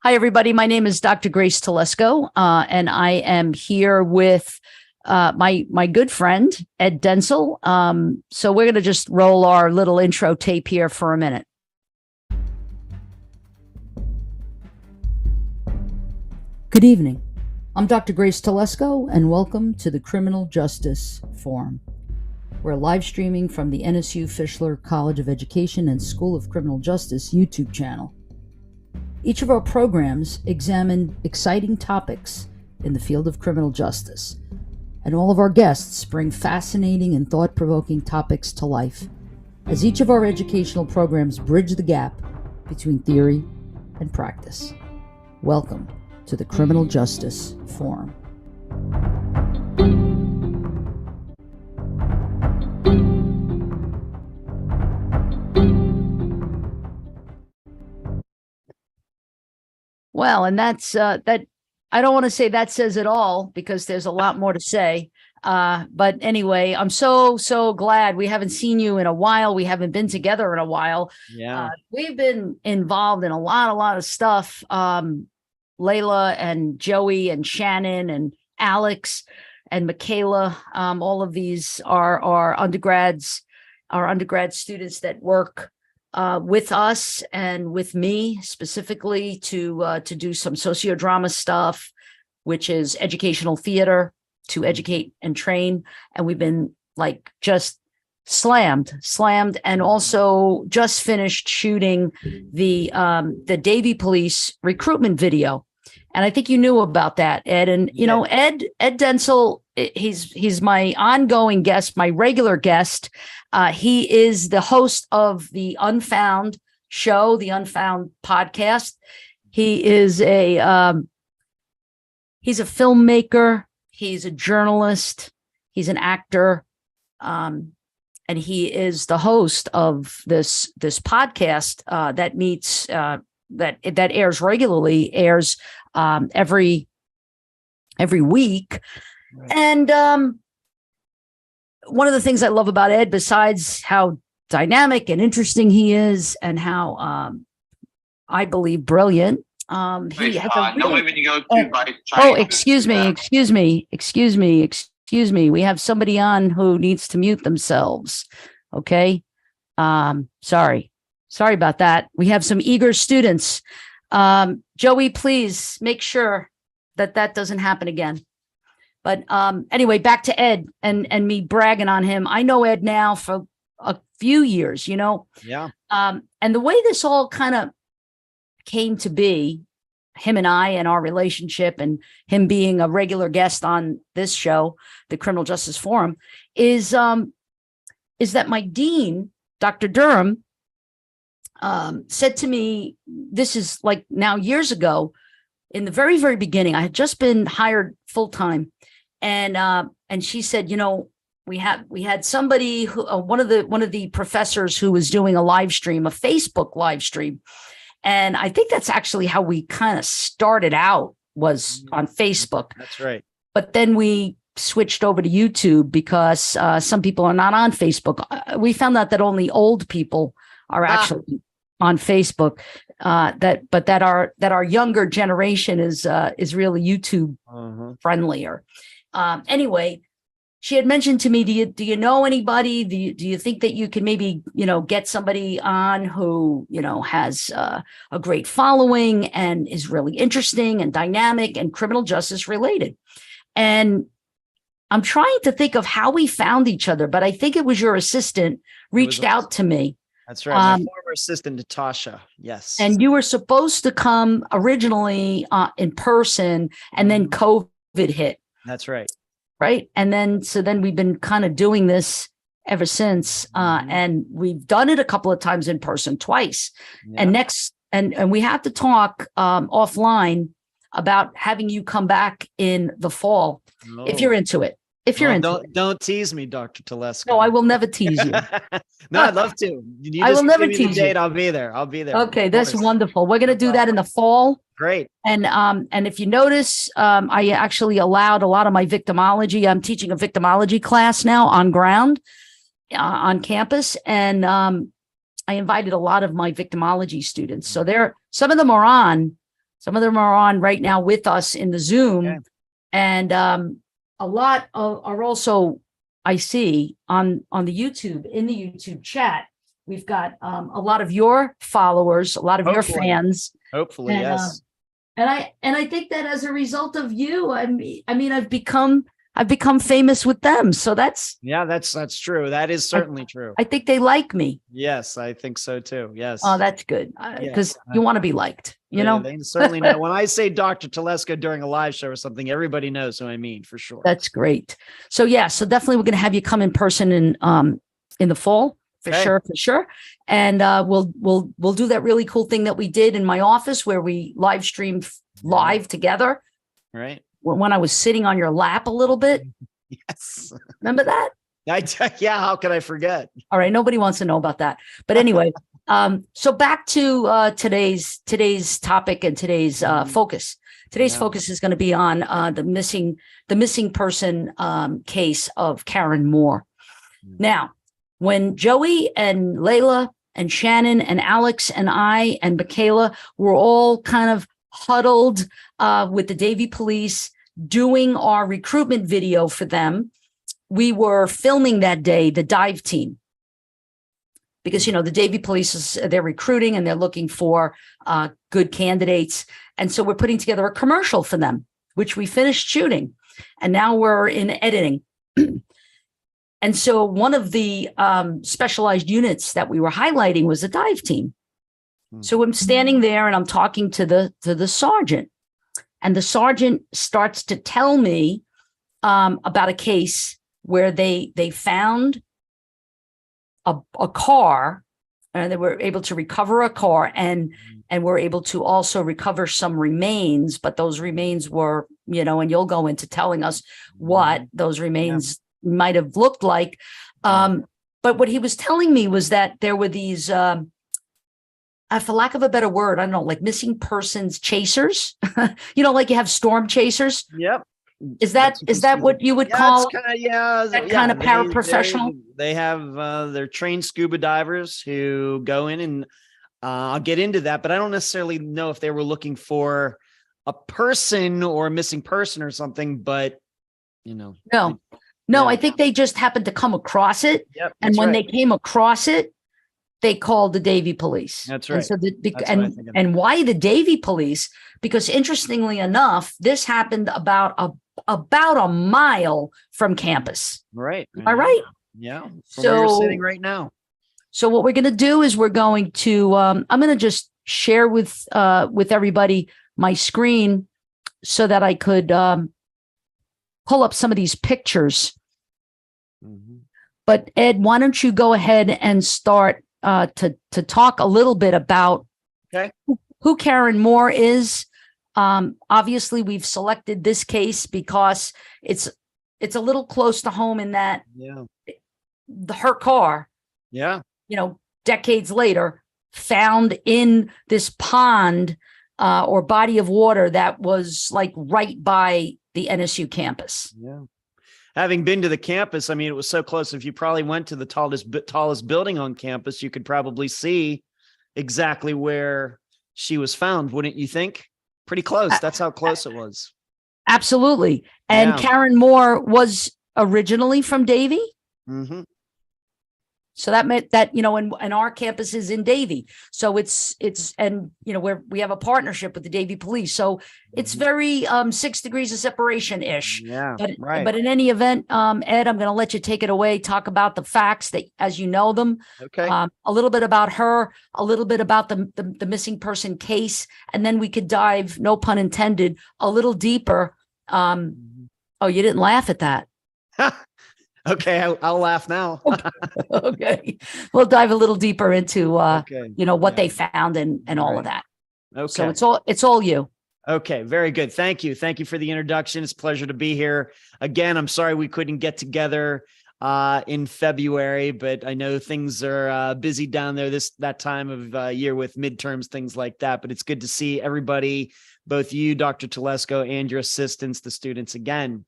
Hi, everybody. My name is Dr. Grace Telesco, and I am here with my good friend, Ed Dentzel. So we're going to just roll our little intro tape here for a minute. Good evening. I'm Dr. Grace Telesco, and welcome to the Criminal Justice Forum. We're live streaming from the NSU Fischler College of Education and School of Criminal Justice YouTube channel. Each of our programs examine exciting topics in the field of criminal justice, and all of our guests bring fascinating and thought-provoking topics to life, as each of our educational programs bridge the gap between theory and practice. Welcome to the Criminal Justice Forum. Well, and that's that. I don't want to say that says it all because there's a lot more to say. But anyway, I'm so glad we haven't seen you in a while. We haven't been together in a while. Yeah, we've been involved in a lot of stuff. Layla and Joey and Shannon and Alex and Michaela. All of these are our undergrad students that work with us and with me specifically to do some sociodrama stuff, which is educational theater to educate and train. And we've been like just slammed, and also just finished shooting the Davie Police recruitment video. And I think you knew about that, Ed. And you know, Ed Dentzel, he's my ongoing guest, my regular guest. He is the host of the Unfound show, the Unfound podcast. He is he's a filmmaker. He's a journalist. He's an actor. And he is the host of this podcast that meets that airs regularly, every week. Right. And one of the things I love about Ed, besides how dynamic and interesting he is, and how I believe brilliant, he has a no women you go to by China. Excuse me. We have somebody on who needs to mute themselves. Okay. Sorry about that. We have some eager students. Joey, please make sure that doesn't happen again. But anyway, back to Ed and me bragging on him. I know Ed now for a few years, you know. Yeah. And the way this all kind of came to be, him and I and our relationship, and him being a regular guest on this show, the Criminal Justice Forum, is that my dean, Dr. Durham, said to me, this is like now years ago, in the very, very beginning, I had just been hired full-time. And she said, you know, we had somebody who, one of the professors who was doing a live stream, a Facebook live stream. And I think that's actually how we kind of started out, was on Facebook. That's right. But then we switched over to YouTube because some people are not on Facebook. We found out that only old people are actually on Facebook. That our younger generation is really YouTube friendlier. Anyway, she had mentioned to me, do you know anybody? Do you think that you can maybe, you know, get somebody on who, you know, has a great following and is really interesting and dynamic and criminal justice related? And I'm trying to think of how we found each other, but I think it was your assistant reached out to me. That's right. My former assistant, Natasha. Yes. And you were supposed to come originally in person, and then COVID hit. That's right. Right. And then we've been kind of doing this ever since. And we've done it a couple of times in person, twice. Yeah. And we have to talk offline about having you come back in the fall, if you're into it. Don't tease me, Dr. Telesco. No, I will never tease you. No, I'd love to. I will never tease you. I'll be there. Okay, that's wonderful. We're going to do that in the fall. Great. And if you notice, I actually allowed a lot of my victimology. I'm teaching a victimology class now on ground, on campus, and I invited a lot of my victimology students. So some of them are on Some of them are on right now with us in the Zoom. Okay. And a lot are also, I see, on the YouTube, in the YouTube chat. We've got a lot of your followers, a lot of your fans. Hopefully, And, yes. And I think that as a result of you, I mean, I've become famous with them. So that's true. That is certainly true. I think they like me. Yes, I think so too. Yes. Oh, that's good. Because you want to be liked, you know? They certainly know. When I say Dr. Telesco during a live show or something, everybody knows who I mean, for sure. That's great. So yeah, so definitely we're going to have you come in person in the fall. For sure. And we'll do that really cool thing that we did in my office where we live streamed live together. Right. When I was sitting on your lap a little bit. Yes. Remember that? Yeah. How could I forget? All right. Nobody wants to know about that. But anyway, so back to today's topic and today's focus. Today's focus is going to be on the missing person case of Karen Moore. Now, when Joey and Layla and Shannon and Alex and I and Michaela were all kind of huddled with the Davie police doing our recruitment video for them, we were filming that day the dive team. Because, you know, the Davie police, they're recruiting and they're looking for good candidates. And so we're putting together a commercial for them, which we finished shooting. And now we're in editing. And so one of the specialized units that we were highlighting was the dive team. So I'm standing there and I'm talking to the sergeant. And the sergeant starts to tell me about a case where they found a car, and they were able to recover a car and were able to also recover some remains. But those remains were, you know, and you'll go into telling us what those remains might have looked like. But what he was telling me was that there were these, for lack of a better word, I don't know, like missing persons chasers, you know, like you have storm chasers. Yep. Is that what you would call kind of paraprofessional? They have they're trained scuba divers who go in and I'll get into that, but I don't necessarily know if they were looking for a person or a missing person or something, but you know. No, I think they just happened to come across it. Yep, and when they came across it, they called the Davie police. That's right. And so and why the Davie police? Because interestingly enough, this happened about a mile from campus. Right. Am I right? Yeah. So where you're sitting right now. So what we're going to do is we're going to I'm going to just share with everybody my screen so that I could pull up some of these pictures. But Ed, why don't you go ahead and start to talk a little bit about who Karen Moore is. Obviously, we've selected this case because it's a little close to home in that her car, you know, decades later, found in this pond or body of water that was like right by the NSU campus. Yeah. Having been to the campus, I mean, it was so close. If you probably went to the tallest building on campus, you could probably see exactly where she was found, wouldn't you think? Pretty close. That's how close it was. Absolutely. And Karen Moore was originally from Davie. So that meant that, you know, and our campus is in Davie. So it's, and, you know, we have a partnership with the Davie police. So it's very 6 degrees of separation ish. Yeah. But in any event, Ed, I'm going to let you take it away. Talk about the facts that, as you know them, a little bit about her, a little bit about the missing person case. And then we could dive, no pun intended, a little deeper. Oh, you didn't laugh at that. Okay, I'll laugh now. Okay. We'll dive a little deeper into you know, what they found and all of that. Okay. So it's all you. Okay, very good. Thank you. Thank you for the introduction. It's a pleasure to be here. Again, I'm sorry we couldn't get together in February, but I know things are busy down there that time of year with midterms, things like that. But it's good to see everybody, both you, Dr. Telesco, and your assistants, the students again.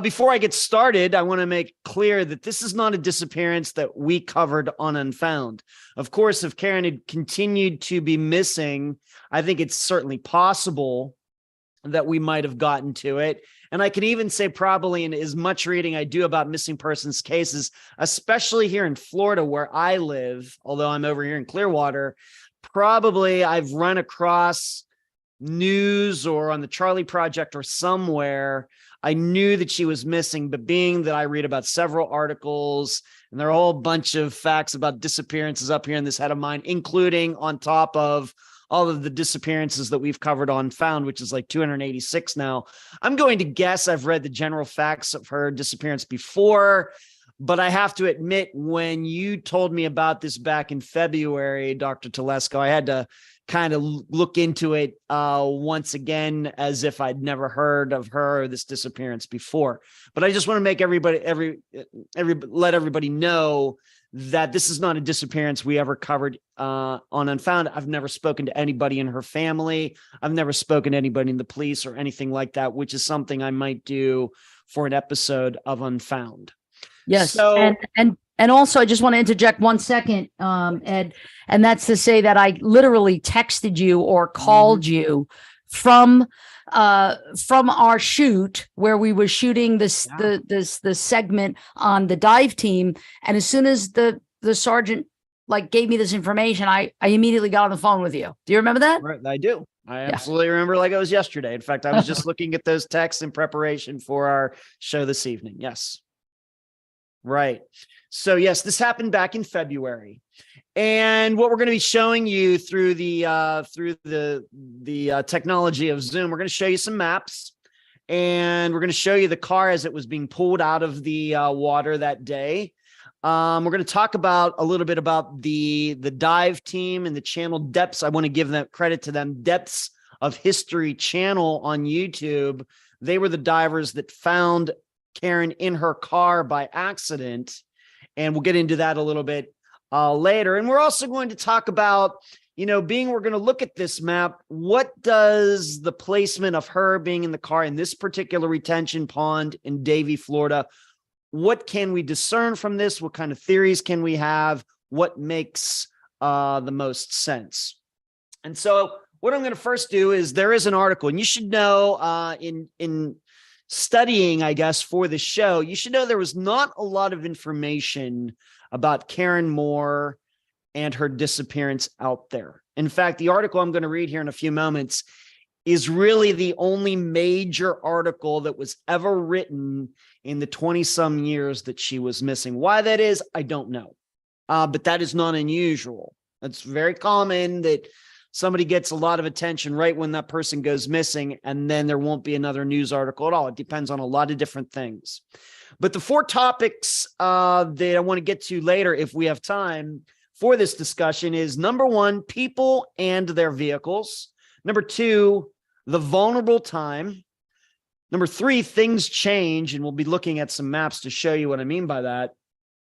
Before I get started, I want to make clear that this is not a disappearance that we covered on Unfound. Of course, if Karen had continued to be missing, I think it's certainly possible that we might have gotten to it. And I can even say probably in as much reading I do about missing persons cases, especially here in Florida where I live, although I'm over here in Clearwater, probably I've run across news or on the Charlie Project or somewhere, I knew that she was missing, but being that I read about several articles and there are a whole bunch of facts about disappearances up here in this head of mine, including on top of all of the disappearances that we've covered on Found, which is like 286 now. I'm going to guess I've read the general facts of her disappearance before, but I have to admit, when you told me about this back in February, Dr. Telesco, I had to kind of look into it once again, as if I'd never heard of her or this disappearance before. But I just want to make let everybody know that this is not a disappearance we ever covered on Unfound. I've never spoken to anybody in her family. I've never spoken to anybody in the police or anything like that, which is something I might do for an episode of Unfound. Yes. So, and also I just want to interject 1 second, Ed, and that's to say that I literally texted you or called you from our shoot where we were shooting the segment on the dive team. And as soon as the sergeant gave me this information, I immediately got on the phone with you. Do you remember that? Right, I do. I absolutely remember like it was yesterday. In fact, I was just looking at those texts in preparation for our show this evening. Yes. Right. So yes, this happened back in February. And what we're going to be showing you through the technology of Zoom, we're going to show you some maps, and we're going to show you the car as it was being pulled out of the water that day. We're going to talk about a little bit about the dive team and the channel Depths. I want to give them credit to them. Depths of History channel on YouTube. They were the divers that found Karen in her car by accident, and we'll get into that a little bit later. And we're also going to talk about, we're going to look at this map. What does the placement of her being in the car in this particular retention pond in Davie, Florida, what can we discern from this? What kind of theories can we have? What makes the most sense? And so what I'm going to first do is there is an article, and you should know in studying, I guess, for the show, you should know there was not a lot of information about Karen Moore and her disappearance out there. In fact, the article I'm going to read here in a few moments is really the only major article that was ever written in the 20-some years that she was missing. Why that is, I don't know. But that is not unusual. It's very common that somebody gets a lot of attention right when that person goes missing, and then there won't be another news article at all. It depends on a lot of different things. But the 4 topics that I want to get to later, if we have time for this discussion, is number 1, people and their vehicles. Number 2, the vulnerable time. Number 3, things change, and we'll be looking at some maps to show you what I mean by that.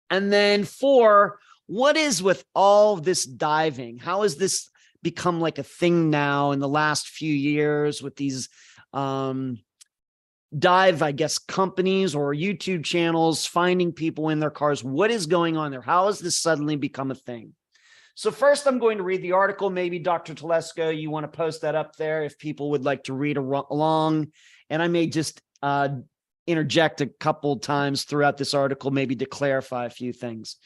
And then 4, what is with all this diving? How has this become like a thing now in the last few years with these dive, I guess, companies or YouTube channels finding people in their cars? What is going on there? How has this suddenly become a thing? So first, I'm going to read the article. Maybe Dr. Telesco, you want to post that up there if people would like to read along. And I may just interject a couple times throughout this article, maybe to clarify a few things.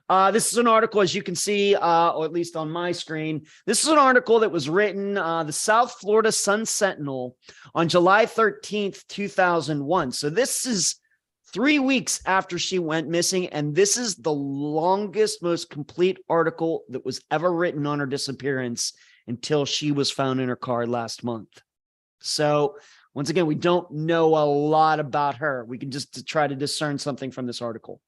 This is an article, as you can see, or at least on my screen. This is an article that was written, the South Florida Sun Sentinel, on July 13th, 2001. So this is 3 weeks after she went missing, and this is the longest, most complete article that was ever written on her disappearance until she was found in her car last month. So once again, we don't know a lot about her. We can just try to discern something from this article.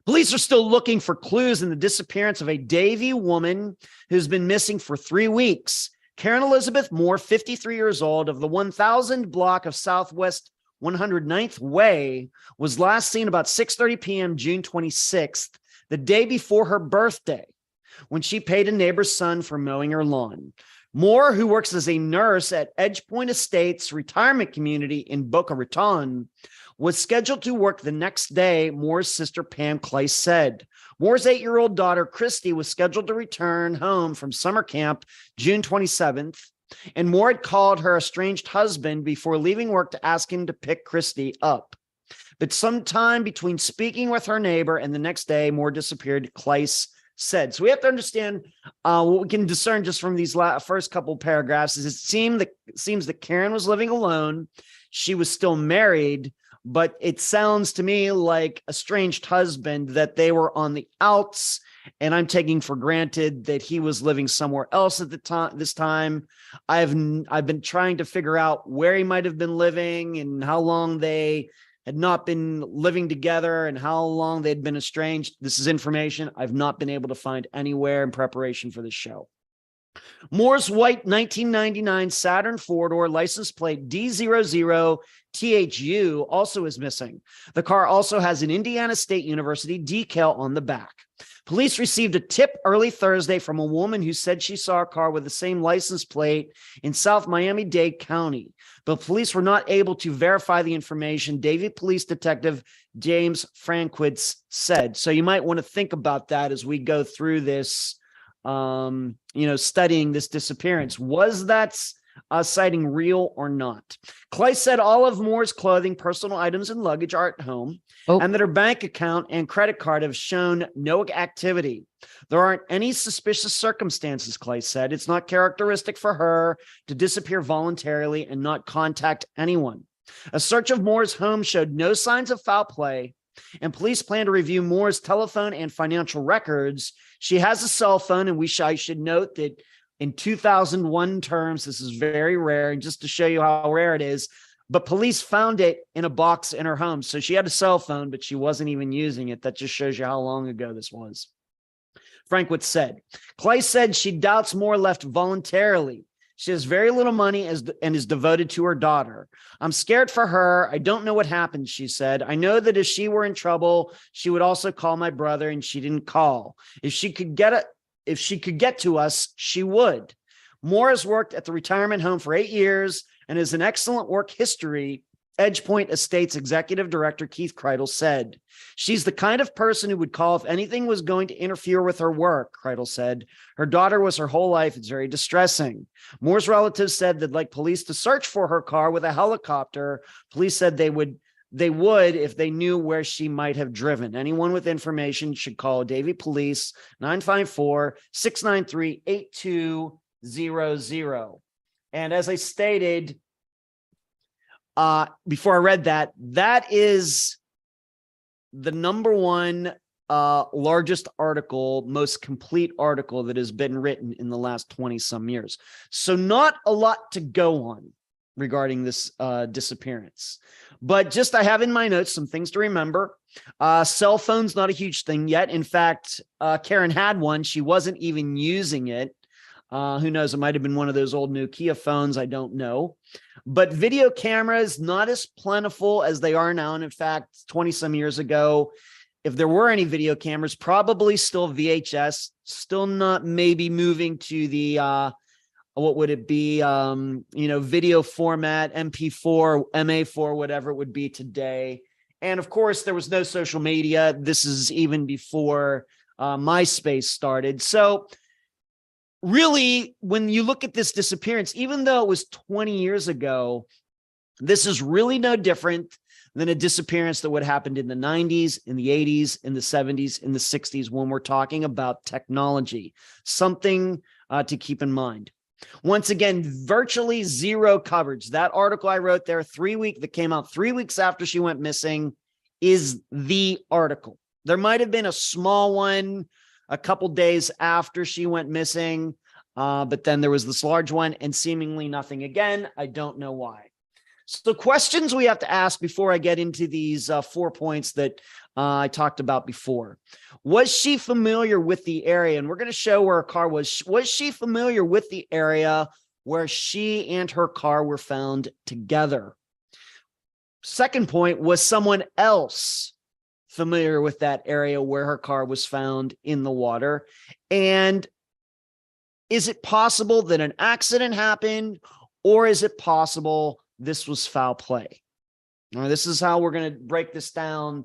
Police are still looking for clues in the disappearance of a Davie woman who's been missing for 3 weeks. Karen Elizabeth Moore, 53 years old, of the 1000 block of Southwest 109th Way, was last seen about 6:30 p.m. June 26th, the day before her birthday, when she paid a neighbor's son for mowing her lawn. Moore, who works as a nurse at Edge Point Estates retirement community in Boca Raton, was scheduled to work the next day, Moore's sister Pam Clay said. Moore's 8-year-old daughter, Christy, was scheduled to return home from summer camp June 27th, and Moore had called her estranged husband before leaving work to ask him to pick Christy up. But sometime between speaking with her neighbor and the next day, Moore disappeared, Clay said. So we have to understand what we can discern just from these first couple paragraphs is it seems that Karen was living alone. She was still married, but it sounds to me like a estranged husband, that they were on the outs, and I'm taking for granted that he was living somewhere else at the time. This time, I've been trying to figure out where he might have been living and how long they had not been living together and how long they'd been estranged. This is information I've not been able to find anywhere in preparation for this show. Moore's white 1999 Saturn four-door license plate D00THU also is missing. The car also has an Indiana State University decal on the back. Police received a tip early Thursday from a woman who said she saw a car with the same license plate in South Miami-Dade County, but police were not able to verify the information, Davie Police Detective James Frankwitz said. So you might want to think about that as we go through this, studying this disappearance. Was that sighting real or not? Clay said all of Moore's clothing, personal items, and luggage are at home, and that her bank account and credit card have shown no activity. There aren't any suspicious circumstances, Clay said. It's not characteristic for her to disappear voluntarily and not contact anyone. A search of Moore's home showed no signs of foul play, and police plan to review Moore's telephone and financial records. She has a cell phone, and I should note that in 2001 terms, this is very rare, and just to show you how rare it is, but police found it in a box in her home. So she had a cell phone, but she wasn't even using it. That just shows you how long ago this was. Frankwitz said. Clay said she doubts Moore left voluntarily. She has very little money and is devoted to her daughter. I'm scared for her. I don't know what happened, she said. I know that if she were in trouble, she would also call my brother, and she didn't call. If she could get to us, she would. Moore has worked at the retirement home for 8 years and has an excellent work history, Edge Point Estates Executive Director Keith Kreidel said. She's the kind of person who would call if anything was going to interfere with her work, Kreidel said. Her daughter was her whole life. It's very distressing. Moore's relatives said they'd like police to search for her car with a helicopter. Police said they would if they knew where she might have driven. Anyone with information should call Davie Police 954-693-8200. And as I stated before I read that, that is the number one largest article, most complete article that has been written in the last 20 some years. So not a lot to go on regarding this disappearance, but just I have in my notes some things to remember. Cell phone's not a huge thing yet. In fact, Karen had one. She wasn't even using it. Who knows? It might have been one of those old Nokia phones. I don't know. But video cameras, not as plentiful as they are now. And in fact, 20 some years ago, if there were any video cameras, probably still VHS, still not maybe moving to the, what would it be? Video format, MP4, MA4, whatever it would be today. And of course, there was no social media. This is even before MySpace started. So really, when you look at this disappearance, even though it was 20 years ago, this is really no different than a disappearance that would have happened in the 90s, in the 80s, in the 70s, in the 60s, when we're talking about technology. Something to keep in mind. Once again, virtually zero coverage. That article I wrote there that came out 3 weeks after she went missing is the article. There might have been a small one a couple days after she went missing, but then there was this large one and seemingly nothing again. I don't know why. So questions we have to ask before I get into these 4 points that I talked about before. Was she familiar with the area? And we're going to show where her car was. Was she familiar with the area where she and her car were found together? Second point, was someone else familiar with that area where her car was found in the water? And is it possible that an accident happened, or is it possible this was foul play? All right, this is how we're going to break this down.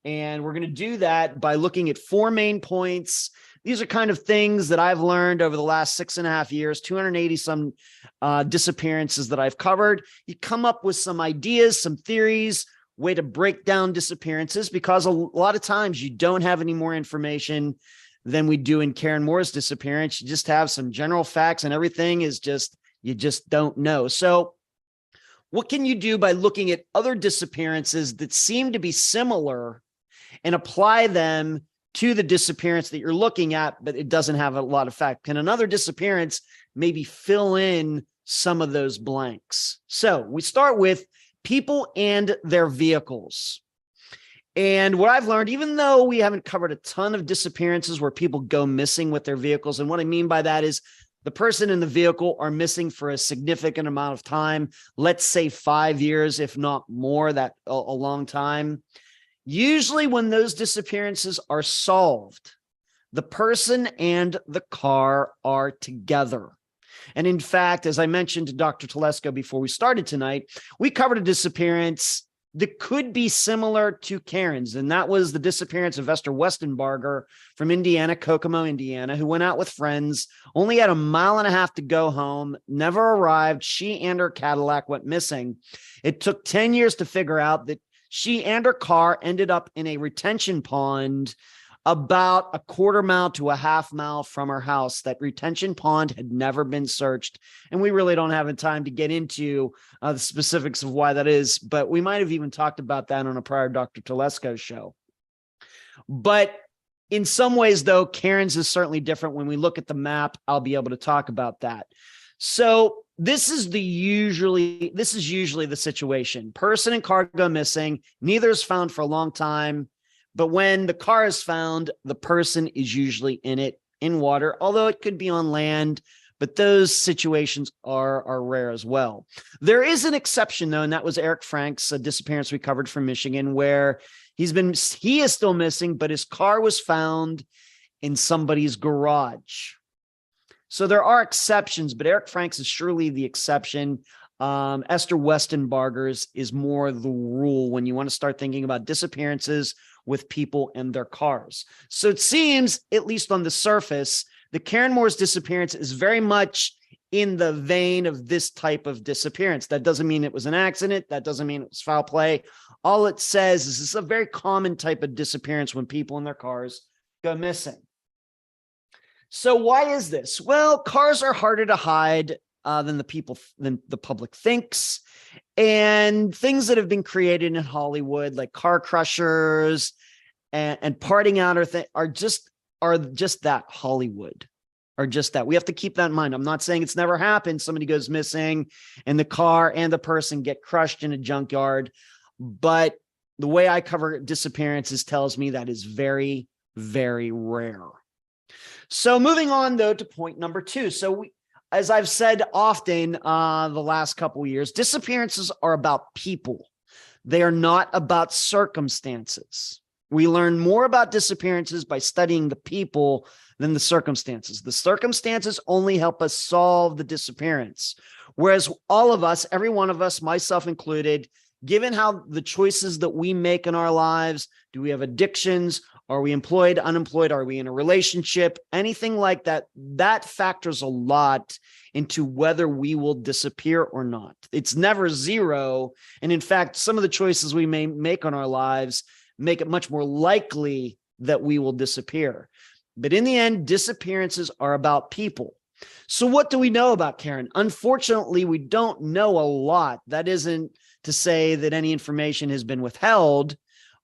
And we're going to do that by looking at 4 main points. These are kind of things that I've learned over the last 6.5 years, 280 some disappearances that I've covered. You come up with some ideas, some theories, way to break down disappearances, because a lot of times you don't have any more information than we do in Karen Moore's disappearance. You just have some general facts and everything is just, you just don't know. So what can you do by looking at other disappearances that seem to be similar and apply them to the disappearance that you're looking at, but it doesn't have a lot of fact? Can another disappearance maybe fill in some of those blanks? So we start with people and their vehicles. And what I've learned, even though we haven't covered a ton of disappearances where people go missing with their vehicles, and what I mean by that is the person in the vehicle are missing for a significant amount of time, let's say 5 years, if not more, that a long time. Usually when those disappearances are solved, the person and the car are together. And in fact, as I mentioned to Dr. Telesco before we started tonight, we covered a disappearance that could be similar to Karen's, and that was the disappearance of Esther Westenbarger from Indiana, Kokomo, Indiana, who went out with friends, only had 1.5 miles to go home, never arrived. She and her Cadillac went missing. It took 10 years to figure out that she and her car ended up in a retention pond about 1/4 mile to 1/2 mile from her house. That retention pond had never been searched. And we really don't have time to get into the specifics of why that is, but we might have even talked about that on a prior Dr. Telesco show. But in some ways, though, Karen's is certainly different. When we look at the map, I'll be able to talk about that. So this is usually the situation. Person and car go missing. Neither is found for a long time. But when the car is found, the person is usually in water, although it could be on land, but those situations are rare as well. There is an exception, though, and that was Eric Frank's disappearance we covered from Michigan, where he is still missing, but his car was found in somebody's garage. So there are exceptions, but Eric Frank's is surely the exception. Esther Westenbarger's is more the rule when you want to start thinking about disappearances with people and their cars. So it seems, at least on the surface, that Karen Moore's disappearance is very much in the vein of this type of disappearance. That doesn't mean it was an accident. That doesn't mean it was foul play. All it says is it's a very common type of disappearance when people in their cars go missing. So why is this? Well, cars are harder to hide than the public thinks. And things that have been created in Hollywood, like car crushers and parting out are just that. Hollywood are just that. We have to keep that in mind. I'm not saying it's never happened. Somebody goes missing and the car and the person get crushed in a junkyard. But the way I cover disappearances tells me that is very, very rare. So moving on, though, to point number 2. So as I've said often the last couple of years, disappearances are about people. They are not about circumstances. We learn more about disappearances by studying the people than the circumstances. The circumstances only help us solve the disappearance. Whereas all of us, every one of us, myself included, given how the choices that we make in our lives, do we have addictions? Are we employed, unemployed? Are we in a relationship? Anything like that, that factors a lot into whether we will disappear or not. It's never zero. And in fact, some of the choices we may make on our lives make it much more likely that we will disappear. But in the end, disappearances are about people. So what do we know about Karen? Unfortunately, we don't know a lot. That isn't to say that any information has been withheld,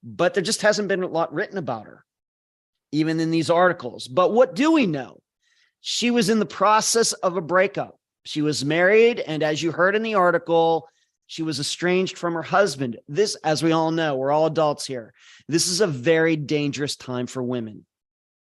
but there just hasn't been a lot written about her, even in these articles. But what do we know? She was in the process of a breakup. She was married, and as you heard in the article, she was estranged from her husband. This, as we all know, we're all adults here. This is a very dangerous time for women.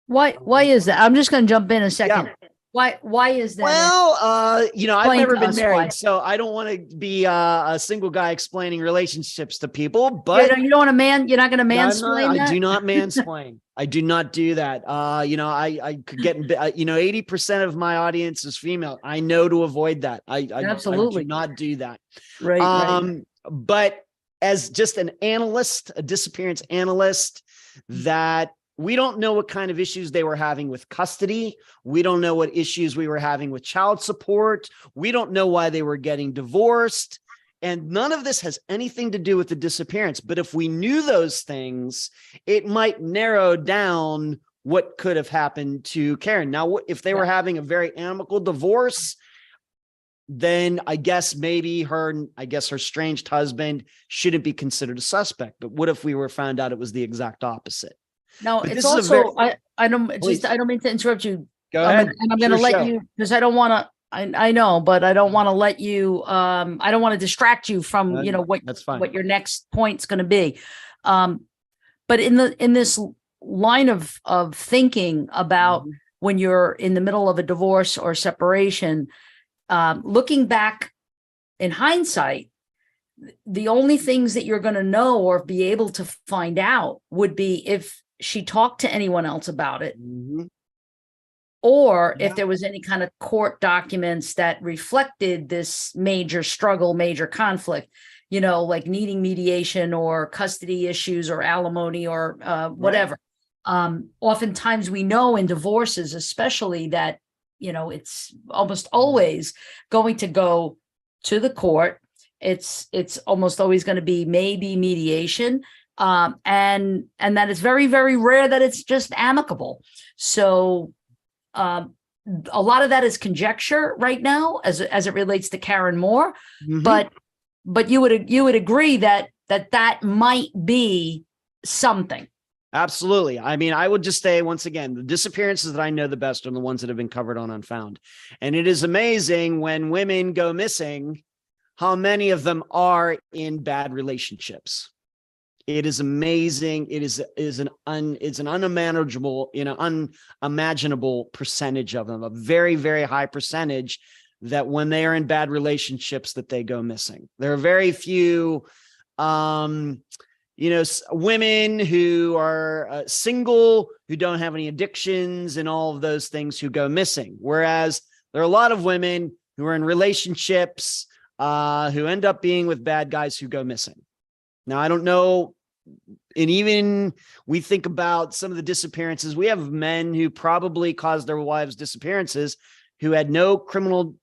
Why is that? I'm just going to jump in a second. Yeah. Why is that? Well, I've Explain never to been us married, why. so I don't want to be a single guy explaining relationships to people. You But don't want you're not going to no, I'm not, mansplain I that? do not mansplain. I do not do that. I could get, 80% of my audience is female. I know to avoid that. I do Absolutely. not do that. Right. But as just an analyst, a disappearance analyst, that we don't know what kind of issues they were having with custody. We don't know what issues we were having with child support. We don't know why they were getting divorced. And none of this has anything to do with the disappearance. But if we knew those things, it might narrow down what could have happened to Karen. Now, if they were having a very amicable divorce, then I guess maybe her estranged husband shouldn't be considered a suspect. But what if we were found out it was the exact opposite? No, But it's this is a also very- I don't Please. I don't mean to interrupt you. Go ahead. And I'm going to let you, because I don't want to. I know, but I don't want to let you. I don't want to distract you from That's fine. what your next point's going to be. But in this line of thinking about when you're in the middle of a divorce or separation, looking back in hindsight, the only things that you're going to know or be able to find out would be if she talked to anyone else about it, or if there was any kind of court documents that reflected this major struggle, major conflict, like needing mediation or custody issues or alimony or whatever. Oftentimes we know in divorces, especially, that, it's almost always going to go to the court. It's almost always going to be maybe mediation. And that it's very, very rare that it's just amicable. So a lot of that is conjecture right now as it relates to Karen Moore. But you would agree that might be something. Absolutely. I mean, I would just say, once again, the disappearances that I know the best are the ones that have been covered on Unfound. And it is amazing when women go missing, how many of them are in bad relationships. It is amazing. It is an unimaginable, unimaginable percentage of them, a very, very high percentage, that when they are in bad relationships that they go missing. There are very few, women who are single, who don't have any addictions and all of those things, who go missing. Whereas there are a lot of women who are in relationships, who end up being with bad guys, who go missing. Now, I don't know. And even we think about some of the disappearances. We have men who probably caused their wives' disappearances who had no criminal,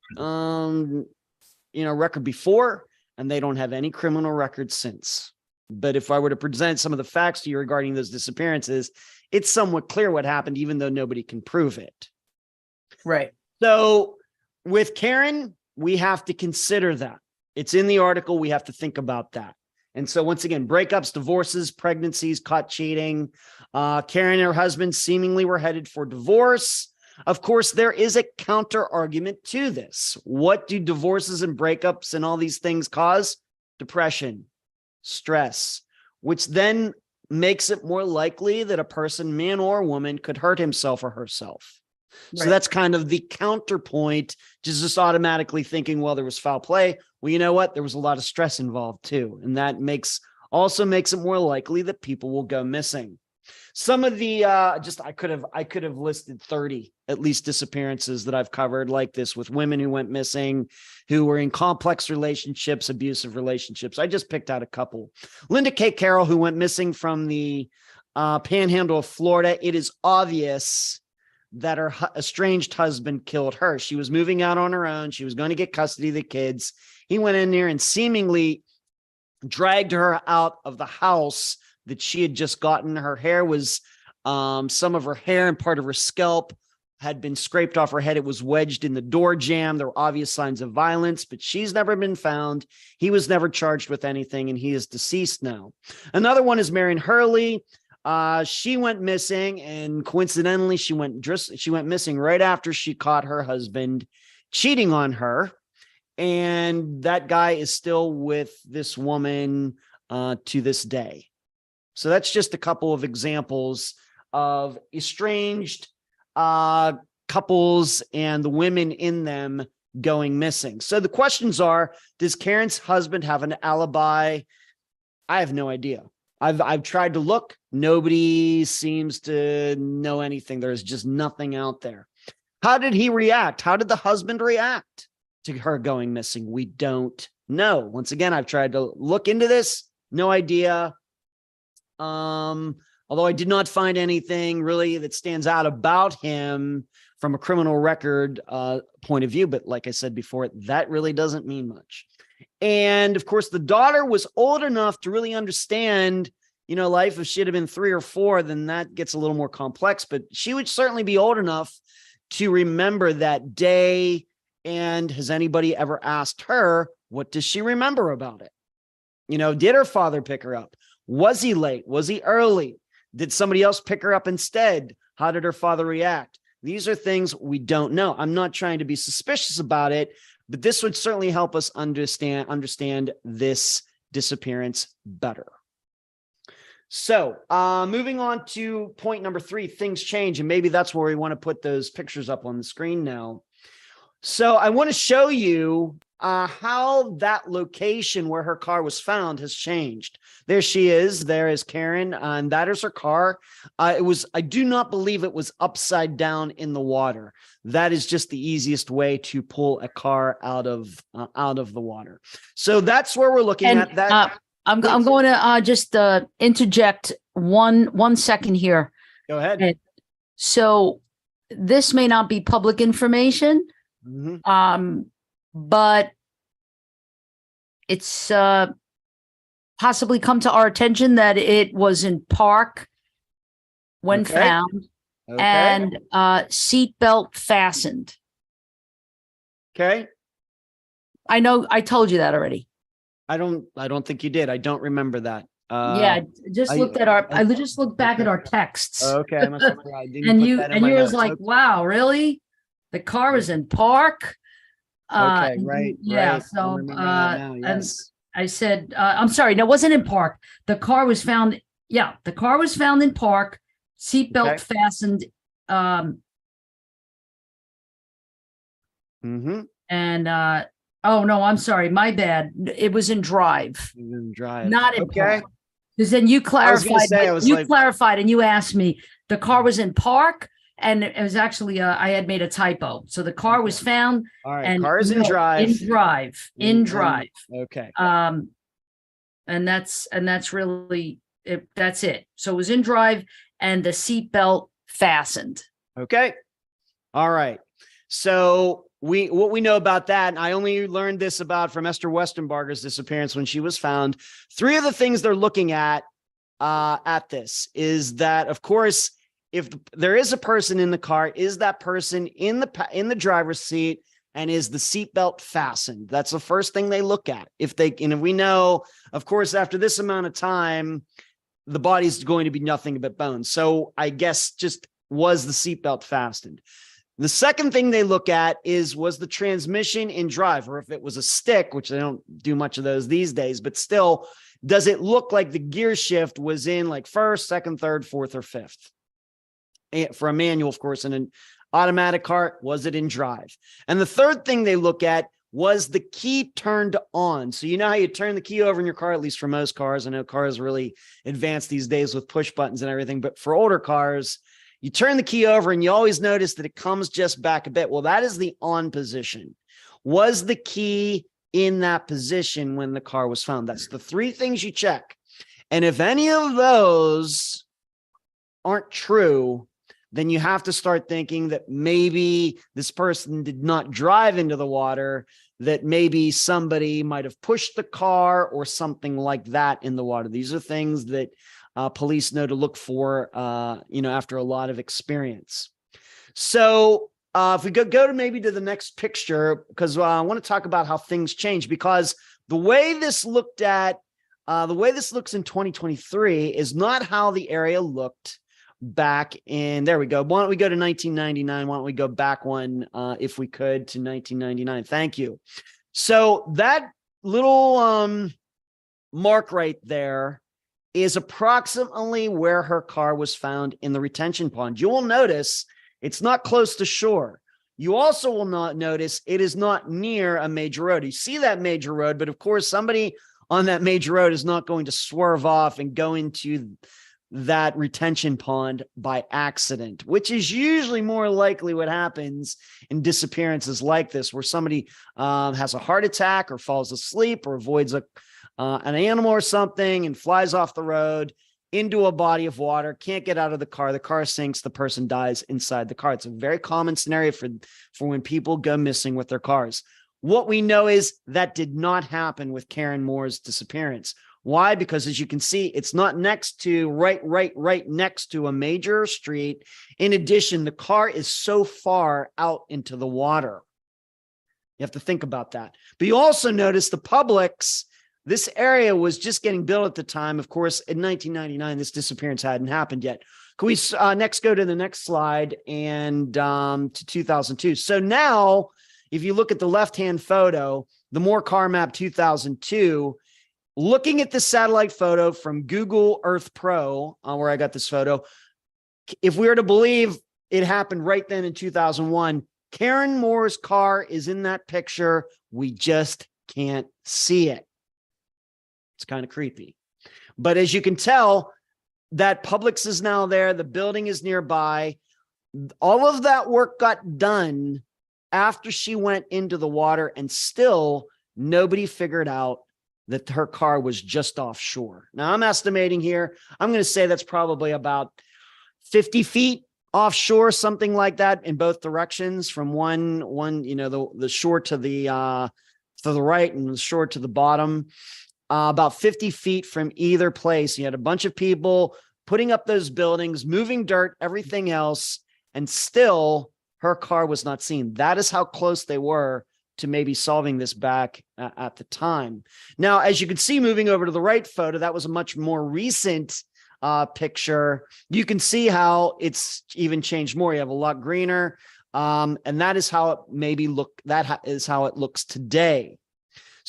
record before, and they don't have any criminal record since. But if I were to present some of the facts to you regarding those disappearances, it's somewhat clear what happened, even though nobody can prove it. Right. So with Karen, we have to consider that. It's in the article. We have to think about that. And so once again, breakups, divorces, pregnancies, caught cheating. Karen and her husband seemingly were headed for divorce. Of course, there is a counter argument to this. What do divorces and breakups and all these things cause? Depression, stress, which then makes it more likely that a person, man or woman, could hurt himself or herself. Right. So that's kind of the counterpoint to just automatically thinking, well, there was foul play. Well, you know what? There was a lot of stress involved too. And that also makes it more likely that people will go missing. Some of the, I could have listed 30 at least disappearances that I've covered like this, with women who went missing, who were in complex relationships, abusive relationships. I just picked out a couple. Linda K. Carroll, who went missing from the panhandle of Florida. It is obvious that her estranged husband killed her. She was moving out on her own. She was going to get custody of the kids. He went in there and seemingly dragged her out of the house that she had just gotten. Her hair was, some of her hair and part of her scalp had been scraped off her head. It was wedged in the door jamb. There were obvious signs of violence, but she's never been found. He was never charged with anything, and he is deceased now. Another one is Marion Hurley. She went missing, and coincidentally, she went missing right after she caught her husband cheating on her. And that guy is still with this woman to this day. So that's just a couple of examples of estranged couples and the women in them going missing. So the questions are, does Karen's husband have an alibi? I have no idea. I've tried to look. Nobody seems to know anything. There's just nothing out there. How did he react? How did the husband react to her going missing? We don't know. Once again, I've tried to look into this. No idea. Although I did not find anything really that stands out about him from a criminal record point of view. But like I said before, that really doesn't mean much. And of course, the daughter was old enough to really understand, life. If she'd have been 3 or 4, then that gets a little more complex, but she would certainly be old enough to remember that day. And has anybody ever asked her, what does she remember about it? Did her father pick her up? Was he late? Was he early? Did somebody else pick her up instead? How did her father react? These are things we don't know. I'm not trying to be suspicious about it, but this would certainly help us understand this disappearance better. So moving on to point number 3, things change. And maybe that's where we want to put those pictures up on the screen now. So I want to show you how that location where her car was found has changed. There she is. There is Karen, and that is her car. I do not believe it was upside down in the water. That is just the easiest way to pull a car out of the water. So that's where we're looking at that. I'm going to just interject one second here. Go ahead. So this may not be public information, but it's possibly come to our attention that it was in park when found, and seatbelt fastened. Okay. I know I told you that already. I don't think you did. I don't remember that. I just looked back at our texts. Okay. I must have, I didn't and put you that in my was notes. like, wow, really? The car was in park. Okay, right. Yeah. Right. So, Yes. and I said, I'm sorry. No, it wasn't in park. The car was found. Yeah. The car was found in park, seatbelt fastened. And, oh no, I'm sorry. My bad. It was in drive. Not in park. Because then you clarified. Clarified and you asked me, the car was in park. And it was actually, I had made a typo. So the car was found. All right. And Cars in drive. In drive. Okay. And that's really it. That's it. So it was in drive and the seatbelt fastened. Okay. All right. So what we know about that, and I only learned this about from Esther Westenbarger's disappearance when she was found. 3 of the things they're looking at this is that, of course, if there is a person in the car, is that person in the driver's seat, and is the seatbelt fastened? That's the first thing they look at. If we know, of course, after this amount of time, the body's going to be nothing but bones. So I guess just was the seatbelt fastened? The second thing they look at was the transmission in drive, or if it was a stick, which they don't do much of those these days, but still, does it look like the gear shift was in like first, second, third, fourth, or fifth? For a manual, of course, in an automatic car, was it in drive? And the third thing they look at was the key turned on. So you know how you turn the key over in your car, at least for most cars. I know cars really advanced these days with push buttons and everything, but for older cars, you turn the key over and you always notice that it comes just back a bit. Well, that is the on position. Was the key in that position when the car was found? That's the 3 things you check. And if any of those aren't true, then you have to start thinking that maybe this person did not drive into the water, that maybe somebody might have pushed the car or something like that in the water. These are things that police know to look for, after a lot of experience. So if we go to maybe to the next picture, because I want to talk about how things change, because the way this looks in 2023 is not how the area looked back in, there we go. Why don't we go to 1999? Why don't we go back one, if we could, to 1999? Thank you. So that little mark right there is approximately where her car was found in the retention pond. You will notice It's not close to shore. You also will not notice it is not near a major road. You see that major road, but of course, somebody on that major road is not going to swerve off and go into that retention pond by accident, which is usually more likely what happens in disappearances like this, where somebody has a heart attack or falls asleep or avoids an animal or something and flies off the road into a body of water, can't get out of the car sinks, the person dies inside the car. It's a very common scenario for when people go missing with their cars. What we know is that did not happen with Karen Moore's disappearance. Why? Because as you can see, it's not next to right next to a major street. In addition, the car is so far out into the water. You have to think about that. But you also notice the Publix, this area was just getting built at the time. Of course, in 1999, this disappearance hadn't happened yet. Can we next go to the next slide and to 2002? So now, if you look at the left-hand photo, the Moore car map 2002, looking at the satellite photo from Google Earth Pro, where I got this photo, if we were to believe it happened right then in 2001, Karen Moore's car is in that picture. We just can't see it. It's kind of creepy. But as you can tell, that Publix is now there. The building is nearby. All of that work got done after she went into the water, and still nobody figured out that her car was just offshore. Now I'm estimating here, I'm going to say that's probably about 50 feet offshore, something like that, in both directions, from one, the shore to the right and the shore to the bottom. About 50 feet from either place. You had a bunch of people putting up those buildings, moving dirt, everything else, and still her car was not seen. That is how close they were to maybe solving this back at the time. Now, as you can see, moving over to the right photo, that was a much more recent picture. You can see how it's even changed more. You have a lot greener, and that is how it is how it looks today.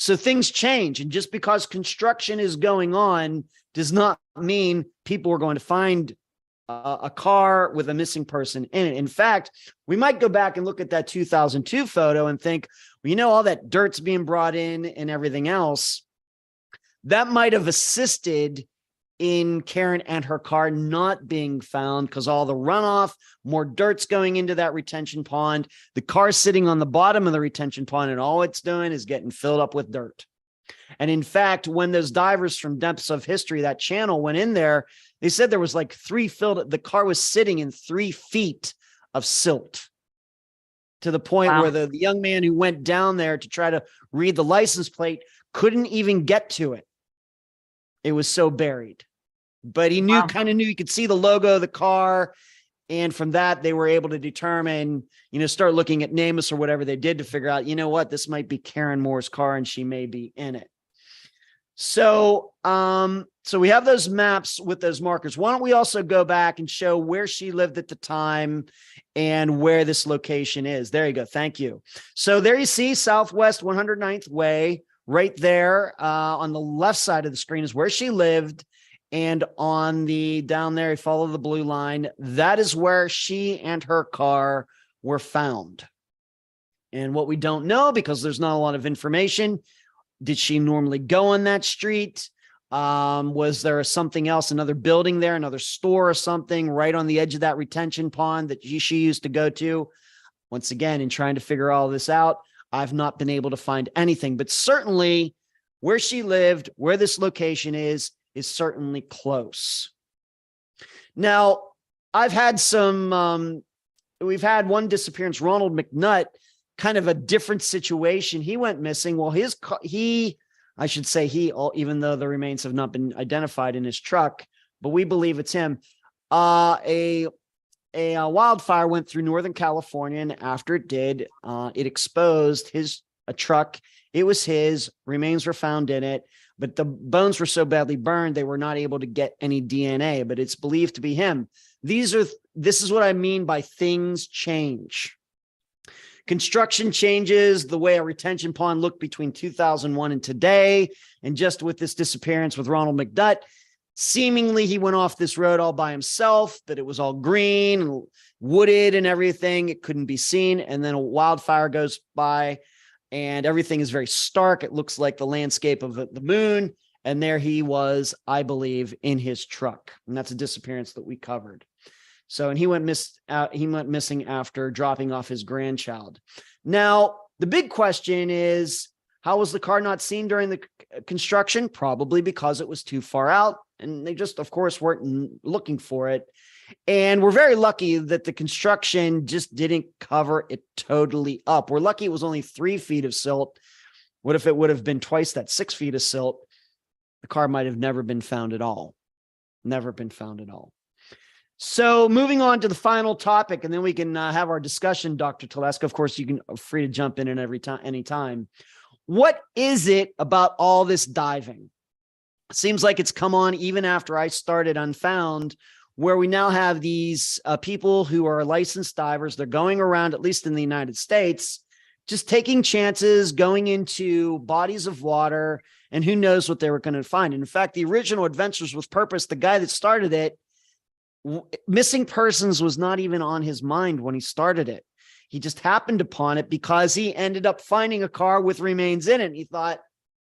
So things change. And just because construction is going on does not mean people are going to find a car with a missing person in it. In fact, we might go back and look at that 2002 photo and think, well, all that dirt's being brought in and everything else. That might have assisted in Karen and her car not being found, because all the runoff, more dirt's going into that retention pond. The car's sitting on the bottom of the retention pond, and all it's doing is getting filled up with dirt. And in fact, when those divers from Depths of History, that channel, went in there, they said there was like the car was sitting in 3 feet of silt, to the point where the young man who went down there to try to read the license plate couldn't even get to it. It was so buried. But he kind of knew, you could see the logo of the car. And from that, they were able to determine, start looking at NamUs or whatever they did to figure out, this might be Karen Moore's car and she may be in it. So, so we have those maps with those markers. Why don't we also go back and show where she lived at the time and where this location is? There you go. Thank you. So there you see Southwest 109th Way right there, on the left side of the screen is where she lived. And on the down there, you follow the blue line. That is where she and her car were found. And what we don't know, because there's not a lot of information, did she normally go on that street? Was there something else, another building there, another store or something right on the edge of that retention pond that she used to go to? Once again, in trying to figure all this out, I've not been able to find anything, but certainly where she lived, where this location is certainly close. Now, I've had we've had one disappearance, Ronald McNutt, kind of a different situation. He went missing. Well, even though the remains have not been identified in his truck, but we believe it's him. A wildfire went through Northern California, and after it did, it exposed a truck. It was his. Remains were found in it, but the bones were so badly burned they were not able to get any DNA. But it's believed to be him. This is what I mean by things change. Construction changes the way a retention pond looked between 2001 and today. And just with this disappearance with Ronald McNutt, seemingly he went off this road all by himself, that it was all green and wooded and everything. It couldn't be seen. And then a wildfire goes by and everything is very stark. It looks like the landscape of the moon. And there he was, I believe, in his truck. And that's a disappearance that we covered. So, and he went missing after dropping off his grandchild. Now, the big question is, how was the car not seen during the construction? Probably because it was too far out. And they just, of course, weren't looking for it. And we're very lucky that the construction just didn't cover it totally up. We're lucky it was only 3 feet of silt. What if it would have been twice that, 6 feet of silt? The car might have never been found at all. Never been found at all. So moving on to the final topic, and then we can have our discussion, Dr. Telesco. Of course, you can free to jump in at any time. What is it about all this diving? It seems like it's come on even after I started Unfound, where we now have these people who are licensed divers. They're going around, at least in the United States, just taking chances, going into bodies of water, and who knows what they were going to find. And in fact, the original Adventures with Purpose, the guy that started it, missing persons was not even on his mind when he started it. He just happened upon it because he ended up finding a car with remains in it. And he thought,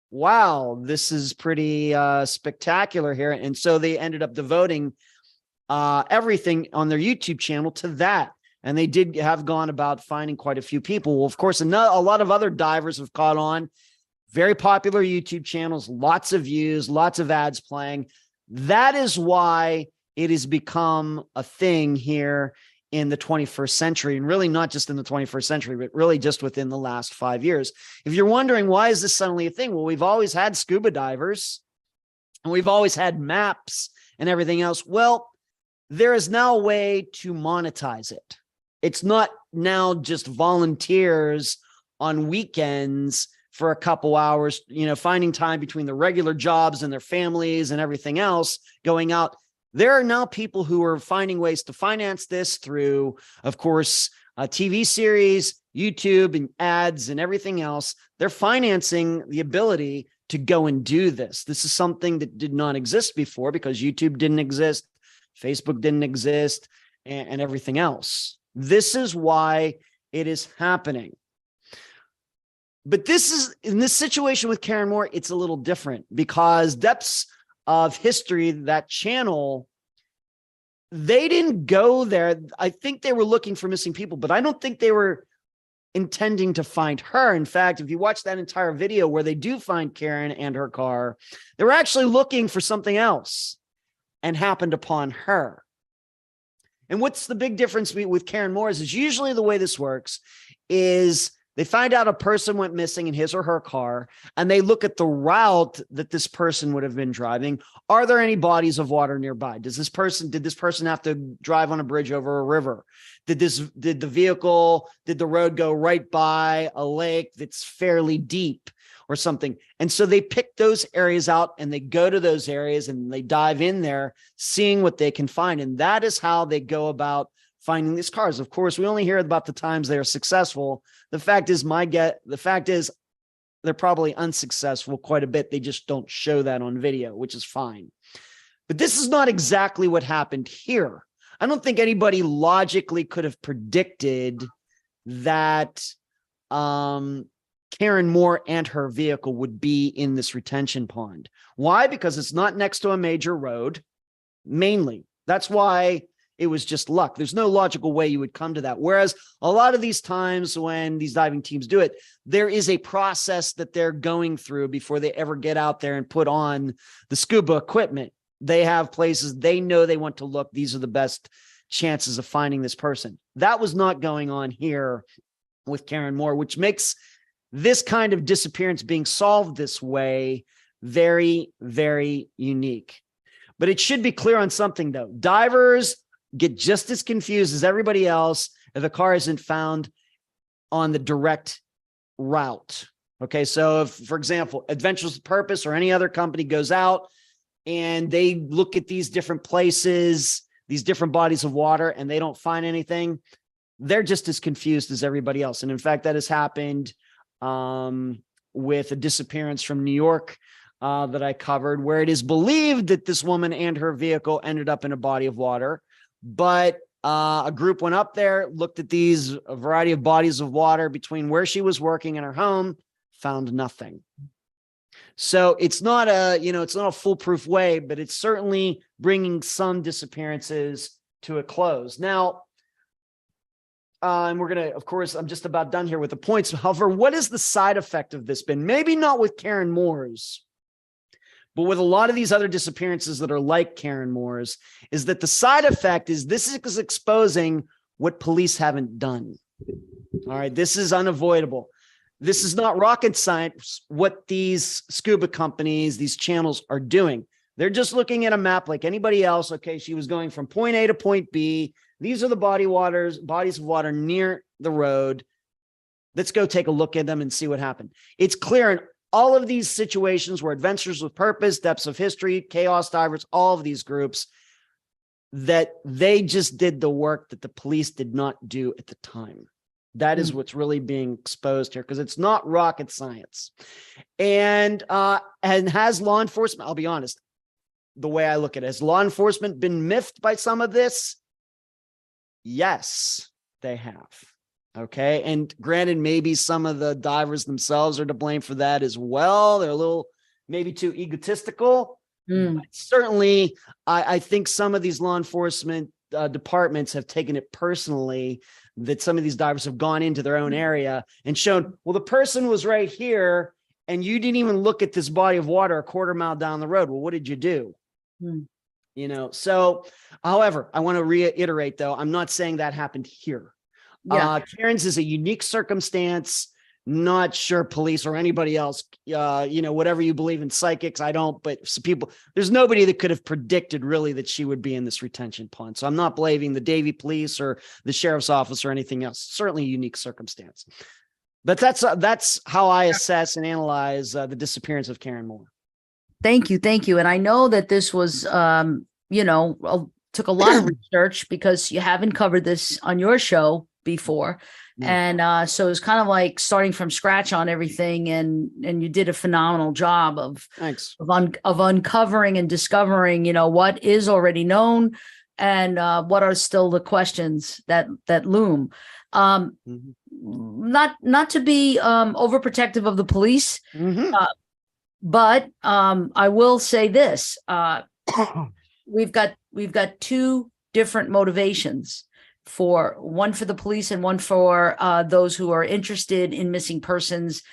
wow, this is pretty spectacular here. And so they ended up devoting everything on their YouTube channel to that. And they did have gone about finding quite a few people. Well, of course, a lot of other divers have caught on. Very popular YouTube channels, lots of views, lots of ads playing. That is why it has become a thing here in the 21st century, and really not just in the 21st century, but really just within the last 5 years. If you're wondering, why is this suddenly a thing? Well, we've always had scuba divers and we've always had maps and everything else. Well, there is now a way to monetize it. It's not now just volunteers on weekends for a couple hours, finding time between the regular jobs and their families and everything else, going out. There are now people who are finding ways to finance this through, of course, TV series, YouTube, and ads and everything else. They're financing the ability to go and do this. This is something that did not exist before because YouTube didn't exist, Facebook didn't exist, and everything else. This is why it is happening. But in this situation with Karen Moore, it's a little different because Depths of History, that channel, they didn't go there. I think they were looking for missing people, but I don't think they were intending to find her. In fact, if you watch that entire video where they do find Karen and her car, they were actually looking for something else and happened upon her. And what's the big difference with Karen Moore is usually the way this works is they find out a person went missing in his or her car, and they look at the route that this person would have been driving. Are there any bodies of water nearby? Did this person have to drive on a bridge over a river? Did the road go right by a lake that's fairly deep or something? And so they pick those areas out and they go to those areas and they dive in there, seeing what they can find. And that is how they go about finding these cars. Of course, we only hear about the times they are successful. The fact is they're probably unsuccessful quite a bit. They just don't show that on video, which is fine. But this is not exactly what happened here. I don't think anybody logically could have predicted that Karen Moore and her vehicle would be in this retention pond. Why? Because it's not next to a major road, mainly. That's why it was just luck. There's no logical way you would come to that. Whereas a lot of these times when these diving teams do it, there is a process that they're going through before they ever get out there and put on the scuba equipment. They have places they know they want to look. These are the best chances of finding this person. That was not going on here with Karen Moore, which makes this kind of disappearance being solved this way very, very unique. But it should be clear on something, though. Divers get just as confused as everybody else if a car isn't found on the direct route. Okay, so if, for example, Adventures with Purpose or any other company goes out and they look at these different places, these different bodies of water, and they don't find anything, they're just as confused as everybody else. And in fact, that has happened with a disappearance from New York that I covered, where it is believed that this woman and her vehicle ended up in a body of water. But a group went up there, looked at a variety of bodies of water between where she was working and her home, found nothing. So it's not a foolproof way, but it's certainly bringing some disappearances to a close. Now, and we're going to, of course, I'm just about done here with the points. However, what has the side effect of this been? Maybe not with Karen Moore's, but with a lot of these other disappearances that are like Karen Moore's, is that the side effect is this is exposing what police haven't done. All right. This is unavoidable. This is not rocket science, what these scuba companies, these channels are doing. They're just looking at a map like anybody else. Okay, she was going from point A to point B. These are the bodies of water near the road. Let's go take a look at them and see what happened. It's clear in all of these situations where Adventures with Purpose, Depths of History, Chaos Divers, all of these groups, that they just did the work that the police did not do at the time. That is what's really being exposed here, because it's not rocket science. And has law enforcement, I'll be honest, the way I look at it, has law enforcement been miffed by some of this? Yes, they have. Okay. And granted, maybe some of the divers themselves are to blame for that as well. They're a little maybe too egotistical. But certainly, I think some of these law enforcement departments have taken it personally that some of these divers have gone into their own area and shown, well, the person was right here and you didn't even look at this body of water a quarter mile down the road. Well, what did you do? So, however, I want to reiterate, though, I'm not saying that happened here. Karen's is a unique circumstance. Not sure police or anybody else, whatever you believe in psychics, I don't, but there's nobody that could have predicted really that she would be in this retention pond. So I'm not blaming the Davie police or the sheriff's office or anything else. Certainly a unique circumstance. But that's how I assess and analyze the disappearance of Karen Moore. Thank you. And I know that this was, took a lot of research because you haven't covered this on your show before. And so it's kind of like starting from scratch on everything. And you did a phenomenal job of uncovering and discovering, what is already known and what are still the questions that loom. Not to be overprotective of the police, but I will say this: we've got two different motivations. One for the police and one for those who are interested in missing persons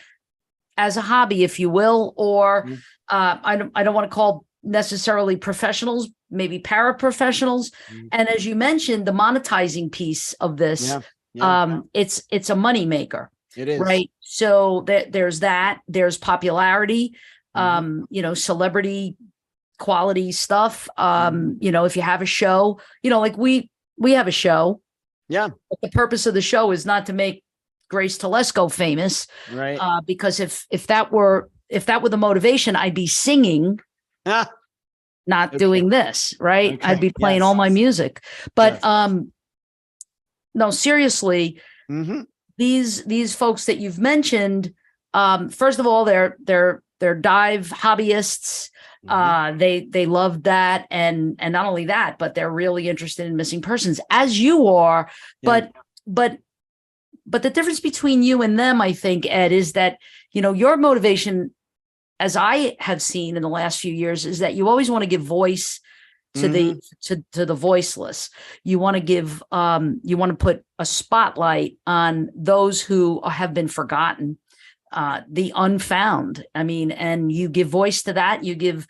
as a hobby, if you will, or I don't want to call necessarily professionals, maybe paraprofessionals. And as you mentioned, the monetizing piece of this, it's a moneymaker. It is, right? So there's that. There's popularity, celebrity quality stuff. If you have a show, like we have a show. Yeah. But the purpose of the show is not to make Grace Telesco famous. Right. Because if that were the motivation, I'd be singing, not doing this. Right. Okay. I'd be playing all my music. But no, seriously, these folks that you've mentioned, first of all, they're dive hobbyists. They love that. And not only that, but they're really interested in missing persons, as you are. But the difference between you and them, I think, Ed, is that, your motivation, as I have seen in the last few years, is that you always want to give voice to the voiceless. You want to give, you want to put a spotlight on those who have been forgotten. The unfound. And you give voice to that. You give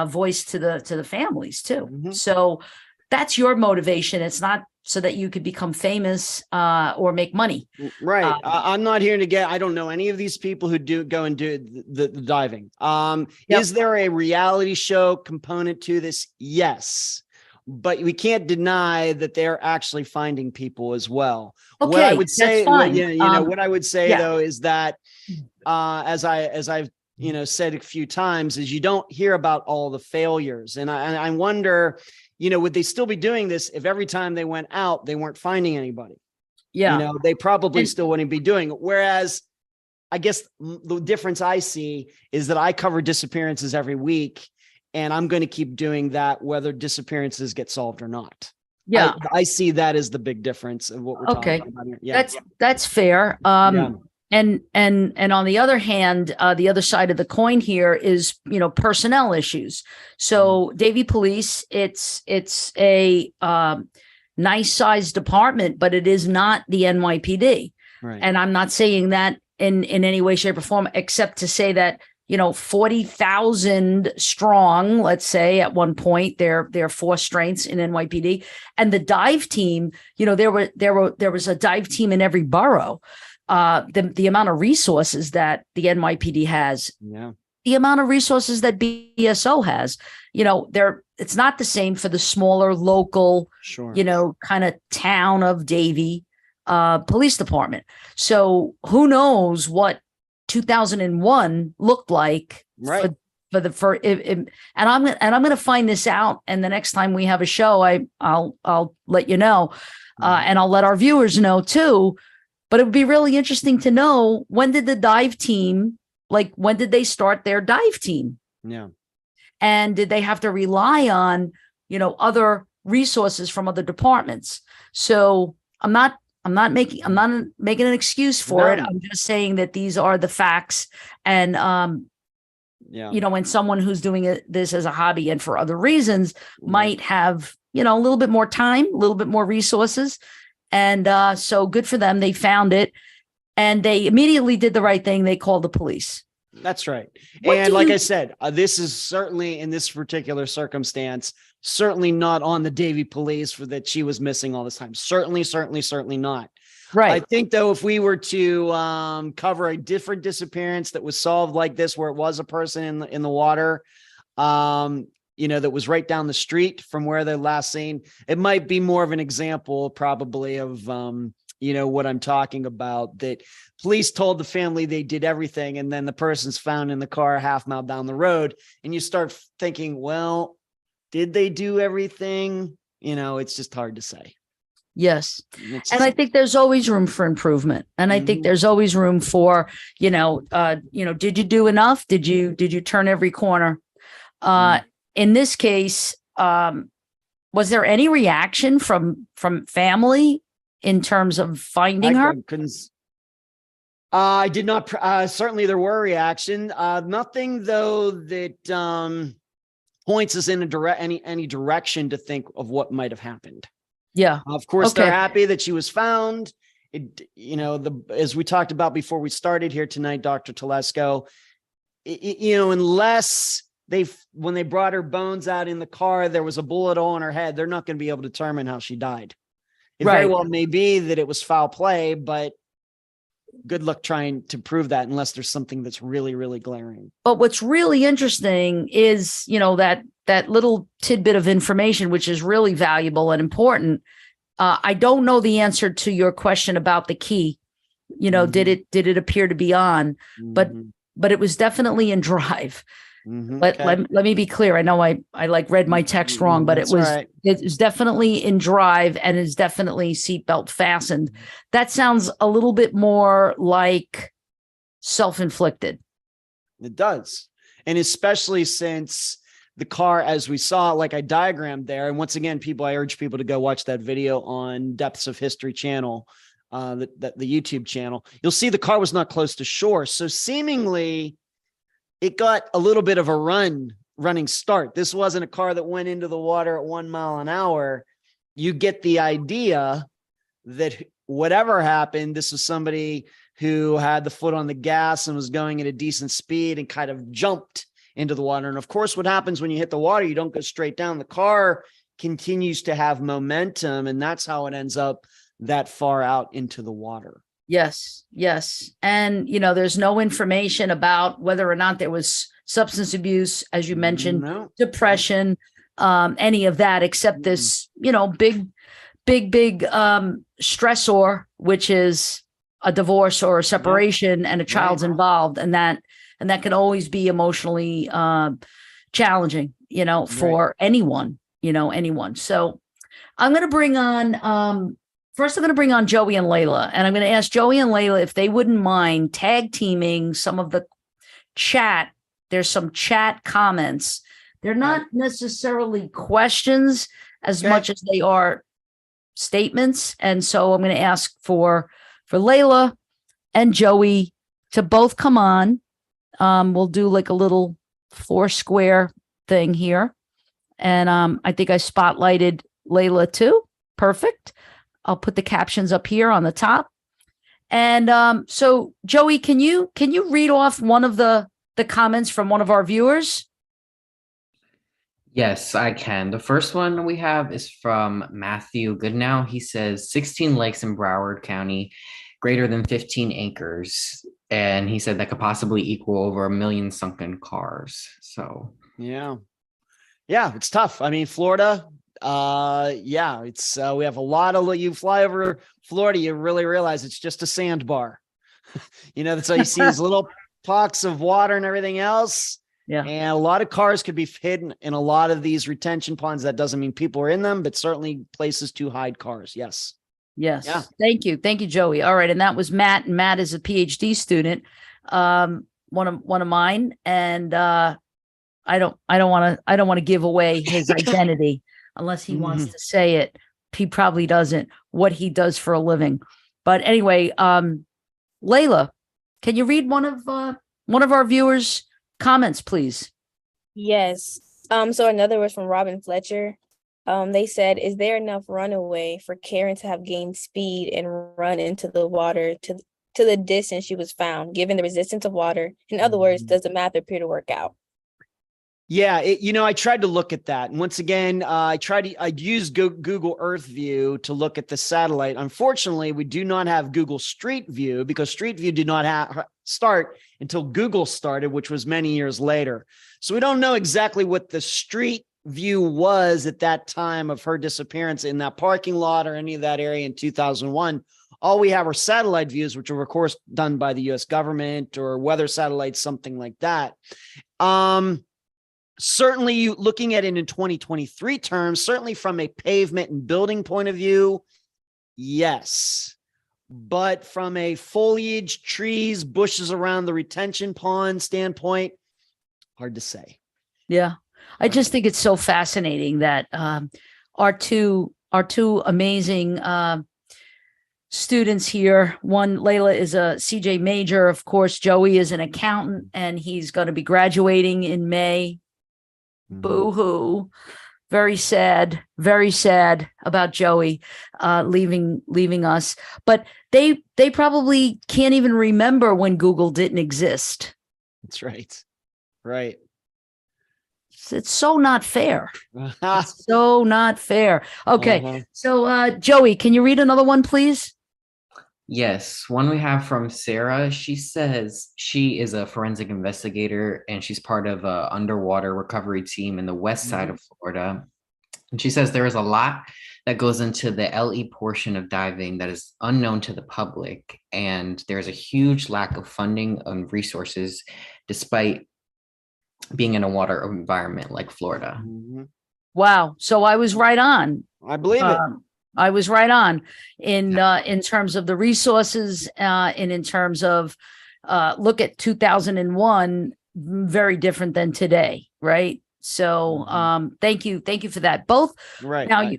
voice to the families too. So that's your motivation. It's not so that you could become famous or make money. Right. I'm not here to I don't know any of these people who go and do the diving. Is there a reality show component to this? Yes. But we can't deny that they're actually finding people as well. Okay, what I would say, what I would say though is that, as I've said a few times, is you don't hear about all the failures, and I wonder, would they still be doing this if every time they went out they weren't finding anybody? They probably still wouldn't be doing it. Whereas I guess the difference I see is that I cover disappearances every week, and I'm going to keep doing that whether disappearances get solved or not. Yeah. I see that as the big difference of what we're talking about here. Yeah. That's fair. And on the other hand, the other side of the coin here is, personnel issues. So Davie Police, it's a nice sized department, but it is not the NYPD. Right. And I'm not saying that in any way, shape, or form, except to say that 40,000 strong, let's say at one point, there are 4 strengths in NYPD, and the dive team. There was a dive team in every borough. The amount of resources that the NYPD has, the amount of resources that BSO has, it's not the same for the smaller local, kind of town of Davie police department. So who knows what 2001 looked like, right? And I'm going to find this out. And the next time we have a show, I'll let you know, and I'll let our viewers know too. But it would be really interesting to know, when did the dive team, when did they start their dive team? Yeah. And did they have to rely on, other resources from other departments? So I'm not making an excuse for it. I'm just saying that these are the facts. And, when someone who's doing this as a hobby and for other reasons might have, a little bit more time, a little bit more resources. And so good for them. They found it, and they immediately did the right thing. They called the police. That's right. And like I said, this is certainly, in this particular circumstance, certainly not on the Davie Police for that she was missing all this time. Certainly not. Right. I think, though, if we were to cover a different disappearance that was solved like this, where it was a person in the water, that was right down the street from where they're last seen, it might be more of an example probably of, what I'm talking about, that police told the family they did everything, and then the person's found in the car a half mile down the road. And you start thinking, well, did they do everything? It's just hard to say. Yes. And I think there's always room for improvement. And I think there's always room for, did you do enough? Did you turn every corner? In this case, was there any reaction from family in terms of finding her? I did not. Certainly there were reaction. Nothing, though, that points us in any direction to think of what might have happened. Yeah. Of course, they're happy that she was found. As we talked about before we started here tonight, Dr. Telesco, unless when they brought her bones out in the car, there was a bullet hole in her head, they're not going to be able to determine how she died. It very well may be that it was foul play, but good luck trying to prove that unless there's something that's really, really glaring. But what's really interesting is, that little tidbit of information, which is really valuable and important. I don't know the answer to your question about the key. Did it appear to be on? But it was definitely in drive. But let me be clear. I know I read my text wrong, but it was definitely in drive and is definitely seatbelt fastened. That sounds a little bit more like self-inflicted. It does. And especially since the car, as we saw, like I diagrammed there. And once again, I urge people to go watch that video on Depths of History channel, the YouTube channel. You'll see the car was not close to shore. So seemingly, it got a little bit of a running start. This wasn't a car that went into the water at 1 mile an hour. You get the idea that whatever happened, this was somebody who had the foot on the gas and was going at a decent speed and kind of jumped into the water. And of course, what happens when you hit the water, you don't go straight down. The car continues to have momentum, and that's how it ends up that far out into the water. Yes. And, there's no information about whether or not there was substance abuse, as you mentioned, depression, any of that, except this, big stressor, which is a divorce or a separation and a child's involved. And that can always be emotionally challenging, for anyone. So I'm going to bring on First, I'm going to bring on Joey and Layla, and I'm going to ask Joey and Layla if they wouldn't mind tag teaming some of the chat. There's some chat comments. They're not necessarily questions as much as they are statements. And so I'm going to ask for Layla and Joey to both come on. We'll do like a little 4-square thing here. And I think I spotlighted Layla too. Perfect. I'll put the captions up here on the top. And so Joey, can you read off one of the comments from one of our viewers? Yes, I can. The first one we have is from Matthew Goodnow. He says 16 lakes in Broward County, greater than 15 acres. And he said that could possibly equal over 1 million sunken cars. So, yeah, it's tough. I mean, Florida, it's we have a lot of, you fly over Florida, you really realize it's just a sandbar. That's all you see is little pockets of water and everything else. Yeah. And a lot of cars could be hidden in a lot of these retention ponds. That doesn't mean people are in them, but certainly places to hide cars. Yes. Yes. Yeah. Thank you, Joey. All right. And that was Matt. And Matt is a PhD student. One of mine. And I don't want to give away his identity unless he wants to say it. He probably doesn't, what he does for a living. But anyway, Layla, can you read one of our viewers' comments, please? Yes. So another was from Robin Fletcher. They said, is there enough runaway for Karen to have gained speed and run into the water to the distance she was found, given the resistance of water? In other words, does the math appear to work out? Yeah, I tried to look at that. And once again, I used Google Earth View to look at the satellite. Unfortunately, we do not have Google Street View because Street View did not start until Google started, which was many years later. So we don't know exactly what the Street View was at that time of her disappearance in that parking lot or any of that area in 2001. All we have are satellite views, which are, of course, done by the U.S. government or weather satellites, something like that. Certainly, you looking at it in 2023 terms, certainly from a pavement and building point of view, yes. But from a foliage, trees, bushes around the retention pond standpoint, hard to say. Yeah. I just think it's so fascinating that our two amazing students here. One, Layla, is a CJ major. Of course, Joey is an accountant, and he's going to be graduating in May. Boo-hoo. Very sad about Joey leaving us. But they probably can't even remember when Google didn't exist. That's right. Right. It's so not fair. It's so not fair. Okay. So Joey, can you read another one, please? Yes, one we have from Sarah. She says she is a forensic investigator and she's part of a underwater recovery team in the west side of Florida. And she says there is a lot that goes into the LE portion of diving that is unknown to the public. And there's a huge lack of funding and resources despite being in a water environment like Florida. Wow. So I was right on. I believe it. I was right on in terms of the resources and in terms of look at 2001, very different than today, right? So thank you for that. Both right now,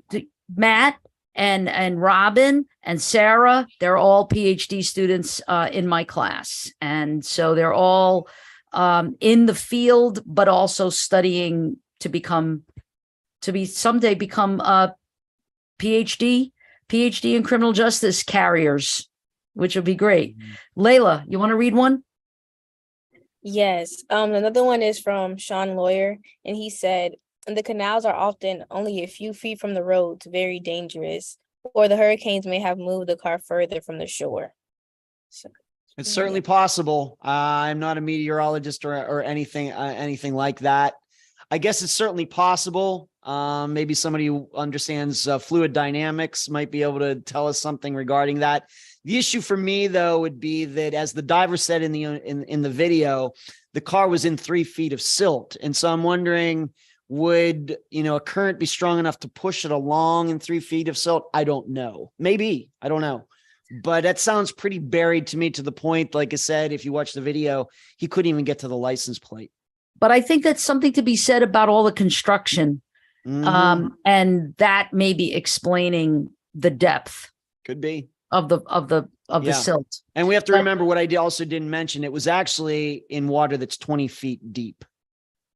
Matt and Robin and Sarah, they're all PhD students in my class, and so they're all in the field, but also studying to someday become PhD in criminal justice carriers, which would be great. Layla, you want to read one? Yes. Another one is from Sean Lawyer, and he said, the canals are often only a few feet from the roads, very dangerous, or the hurricanes may have moved the car further from the shore. So, it's certainly possible. I'm not a meteorologist or anything like that. I guess it's certainly possible. Maybe somebody who understands fluid dynamics might be able to tell us something regarding that. The issue for me, though, would be that, as the diver said in the video, the car was in 3 feet of silt, and so I'm wondering Would, a current be strong enough to push it along in 3 feet of silt? I don't know. Maybe. I don't know. But that sounds pretty buried to me, to the point, like I said, if you watch the video, he couldn't even get to the license plate. But I think that's something to be said about all the construction. And that may be explaining the depth. Could be. Of the silt. And we have to remember what I also didn't mention. It was actually in water that's 20 feet deep.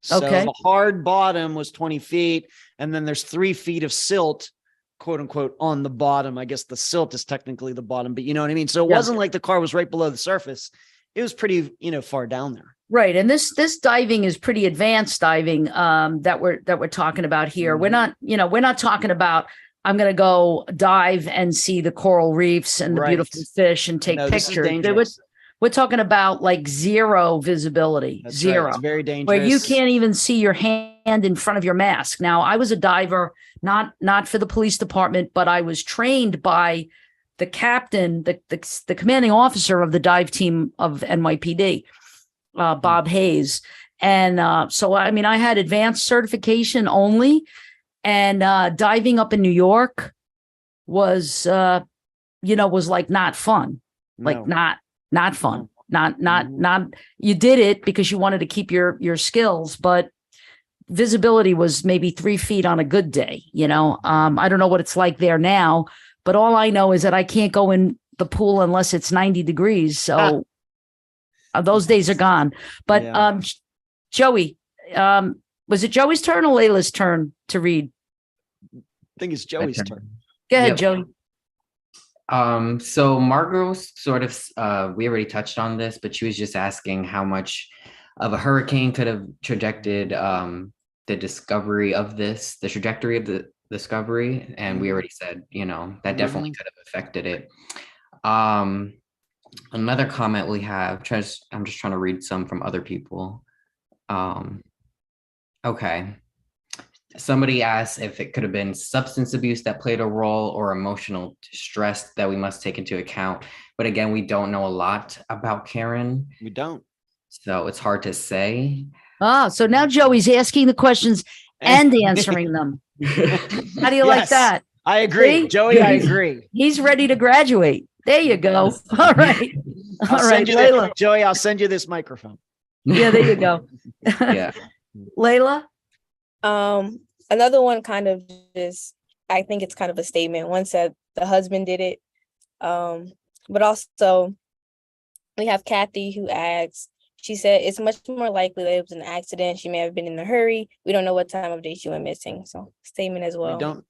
So the hard bottom was 20 feet. And then there's 3 feet of silt, quote unquote, on the bottom. I guess the silt is technically the bottom, but you know what I mean? So it wasn't like the car was right below the surface. It was pretty, far down there. Right. And this diving is pretty advanced diving that we're talking about here. We're not talking about, I'm going to go dive and see the coral reefs and the beautiful fish and take pictures. We're talking about like zero visibility. That's zero. Right. It's very dangerous. Where you can't even see your hand in front of your mask. Now, I was a diver, not for the police department, but I was trained by the captain, the commanding officer of the dive team of NYPD, Bob Hayes. And so, I mean, I had advanced certification only. And diving up in New York was like not fun, like not fun, not. You did it because you wanted to keep your skills, but visibility was maybe 3 feet on a good day. I don't know what it's like there now, but all I know is that I can't go in the pool unless it's 90 degrees. So those days are gone. But Joey, was it Joey's turn or Layla's turn to read? I think it's Joey's turn. Go ahead, Joey. So Margot sort of, we already touched on this, but she was just asking how much of a hurricane could have trajected the trajectory of the discovery. And we already said, that definitely could have affected it. Another comment we have, I'm just trying to read some from other people. Okay. Somebody asked if it could have been substance abuse that played a role or emotional distress that we must take into account. But again, we don't know a lot about Karen. We don't. So it's hard to say. Oh, so now Joey's asking the questions and answering them. How do you like that? I agree. See? Joey, I agree. He's ready to graduate. There you go. All right. All right, Layla. Joey, I'll send you this microphone. Yeah, there you go. Yeah. Layla? Another one kind of just, I think it's kind of a statement. One said the husband did it. But also we have Kathy who asks, she said it's much more likely that it was an accident. She may have been in a hurry. We don't know what time of day she went missing. So statement as well.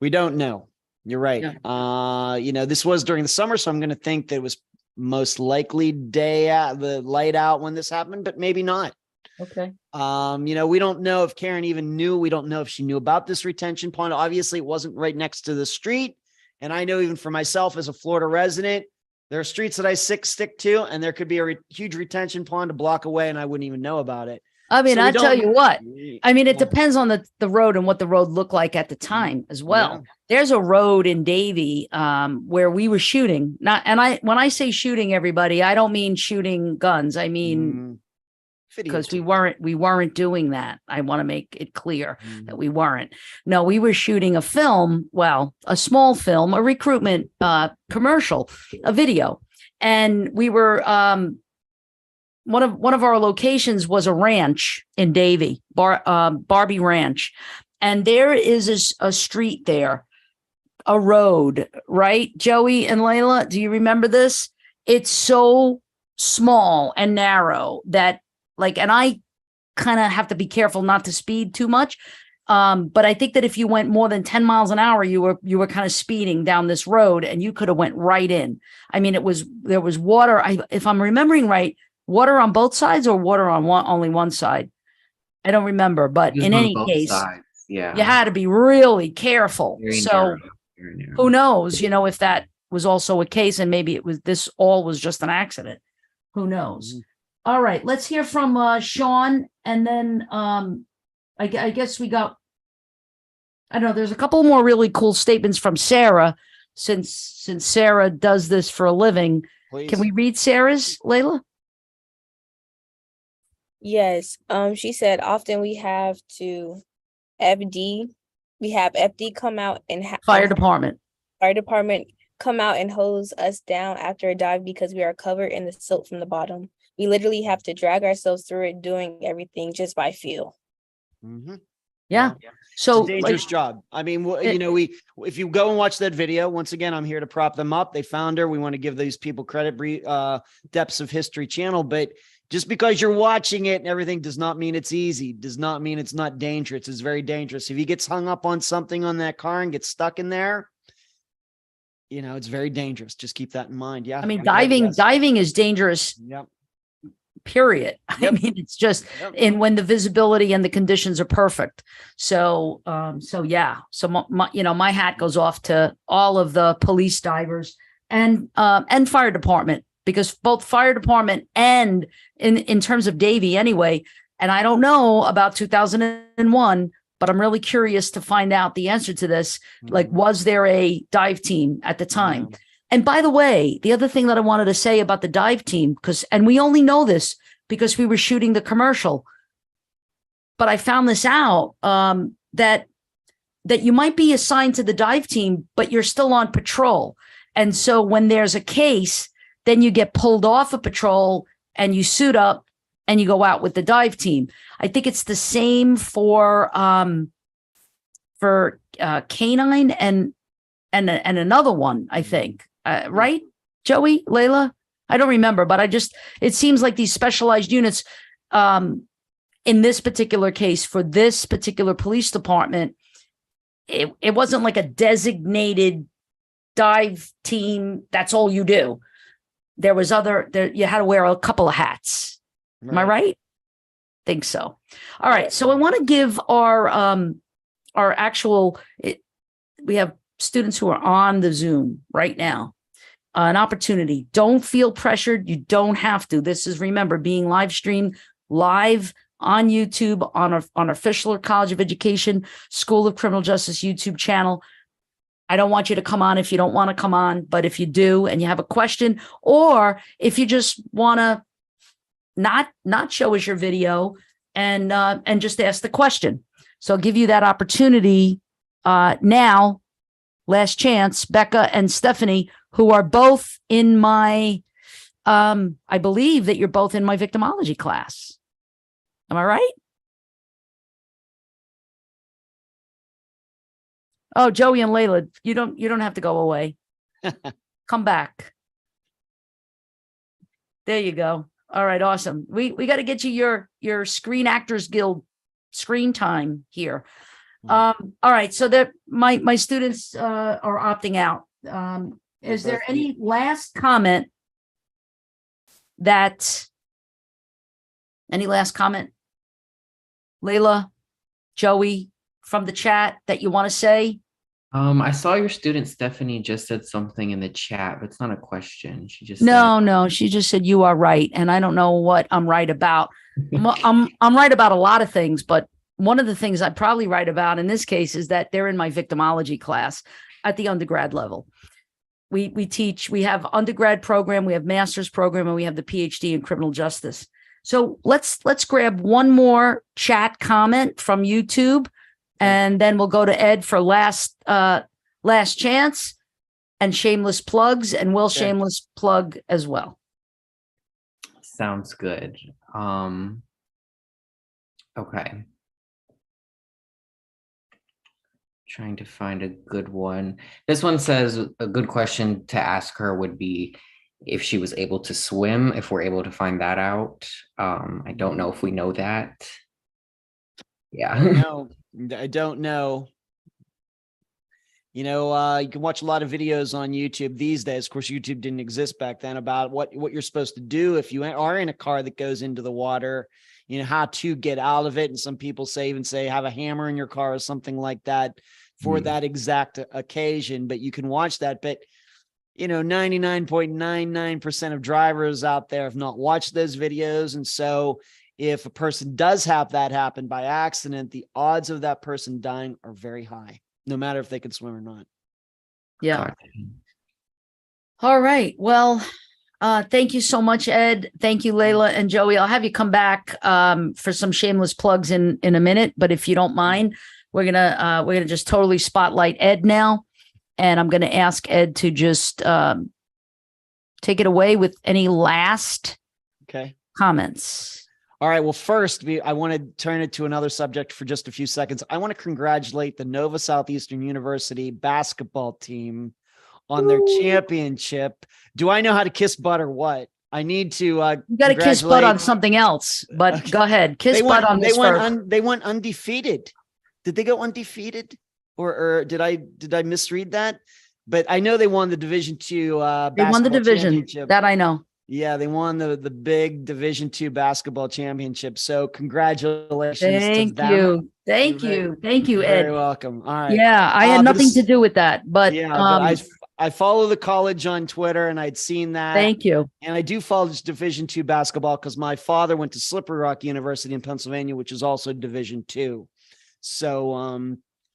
We don't know. You're right. Yeah. This was during the summer, so I'm going to think that it was most likely the light out when this happened, but maybe not. Okay. We don't know if Karen even knew. We don't know if she knew about this retention pond. Obviously, it wasn't right next to the street. And I know even for myself as a Florida resident, there are streets that I stick to, and there could be a huge retention pond a block away, and I wouldn't even know about it. I mean, I tell you what, it depends on the road and what the road looked like at the time as well. Yeah. There's a road in Davie where we were shooting. When I say shooting, everybody, I don't mean shooting guns. I mean, because we weren't doing that. I want to make it clear that we weren't. No, we were shooting a film, a small film, a recruitment commercial, a video. And we were one of our locations was a ranch in Davie, Barbie Ranch. And there is a street there, a road, right? Joey and Layla, do you remember this? It's so small and narrow that and I kind of have to be careful not to speed too much. But I think that if you went more than 10 miles an hour, you were kind of speeding down this road and you could have went right in. I mean, there was water. If I'm remembering right, water on both sides or water on only one side. I don't remember, but in any case, you had to be really careful. Very narrow. Who knows, if that was also a case and maybe this all was just an accident. Who knows? Mm-hmm. All right, let's hear from Sean, and then I guess we got, I don't know, there's a couple more really cool statements from Sarah, since Sarah does this for a living. Please. Can we read Sarah's, Layla? Yes. She said often we have FD, we have FD come out and Fire department. fire department come out and hose us down after a dive because we are covered in the silt from the bottom. We literally have to drag ourselves through it, doing everything just by feel. Mm-hmm. Yeah. Yeah. So It's a dangerous job. I mean, if you go and watch that video, once again, I'm here to prop them up. They found her. We want to give these people credit, Depths of History channel, but just because you're watching it and everything does not mean it's easy, does not mean it's not dangerous. It's very dangerous. If he gets hung up on something on that car and gets stuck in there, it's very dangerous. Just keep that in mind. Yeah. I mean, diving is dangerous. Yep. Period. Yep. I mean, it's just when the visibility and the conditions are perfect. So, yeah. So my hat goes off to all of the police divers and fire department, because both fire department and in terms of Davy anyway. And I don't know about 2001, but I'm really curious to find out the answer to this. Like, was there a dive team at the time? Yeah. And by the way, the other thing that I wanted to say about the dive team, and we only know this because we were shooting the commercial, but I found this out, that you might be assigned to the dive team, but you're still on patrol. And so when there's a case, then you get pulled off of patrol and you suit up and you go out with the dive team. I think it's the same for Canine and another one, I think. Right, Joey, Layla? I don't remember, but it seems like these specialized units, in this particular case, for this particular police department, it wasn't like a designated dive team. That's all you do. There was you had to wear a couple of hats. Am I right? Think so. All right. So I want to give our actual, we have students who are on the Zoom right now, an opportunity. Don't feel pressured. You don't have to. This is, remember, being live streamed live on YouTube on our Fischler College of Education School of Criminal Justice YouTube channel. I don't want you to come on if you don't want to come on, but if you do and you have a question, or if you just want to not show us your video and just ask the question. So I'll give you that opportunity now. Last chance, Becca and Stephanie, who are both in my, I believe that you're both in my victimology class. Am I right? Oh, Joey and Layla, you don't have to go away. Come back. There you go. All right, awesome. We got to get you your Screen Actors Guild screen time here. All right, so that my students are opting out. Is there any last comment Layla, Joey, from the chat that you want to say? I saw your student Stephanie just said something in the chat, but it's not a question. She just No, she just said you are right, and I don't know what I'm right about. I'm right about a lot of things, but one of the things I'm probably right about in this case is that they're in my victimology class at the undergrad level. We have undergrad program, we have master's program, and we have the PhD in criminal justice. So let's grab one more chat comment from YouTube, and then we'll go to Ed for last chance and shameless plugs, and we'll shameless plug as well. Sounds good. Okay. Trying to find a good one. This one says a good question to ask her would be if she was able to swim, if we're able to find that out. I don't know if we know that. Yeah. No, I don't know. You can watch a lot of videos on YouTube these days. Of course, YouTube didn't exist back then, about what you're supposed to do if you are in a car that goes into the water, how to get out of it. And some people say have a hammer in your car or something like that for that exact occasion, but you can watch that. But 99.99% of drivers out there have not watched those videos. And so if a person does have that happen by accident, the odds of that person dying are very high, no matter if they can swim or not. Yeah. All right. Well, Thank you so much, Ed. Thank you, Layla and Joey. I'll have you come back for some shameless plugs in a minute, but if you don't mind, we're gonna just totally spotlight Ed now, and I'm gonna ask Ed to just take it away with any last comments. All right. Well, first, I want to turn it to another subject for just a few seconds. I want to congratulate the Nova Southeastern University basketball team on their championship. Do I know how to kiss butt or what? I need to. You got to kiss butt on something else, but go ahead. Kiss butt on this first. They went undefeated. Did they go undefeated, or did I misread that? But I know they won the Division II. They won the division. That I know. Yeah, they won the big Division II basketball championship. So congratulations. Thank you. Thank you, Ed. Very welcome. All right. Yeah, I had nothing to do with that, but I follow the college on Twitter, and I'd seen that. Thank you. And I do follow Division II basketball because my father went to Slippery Rock University in Pennsylvania, which is also Division II. So,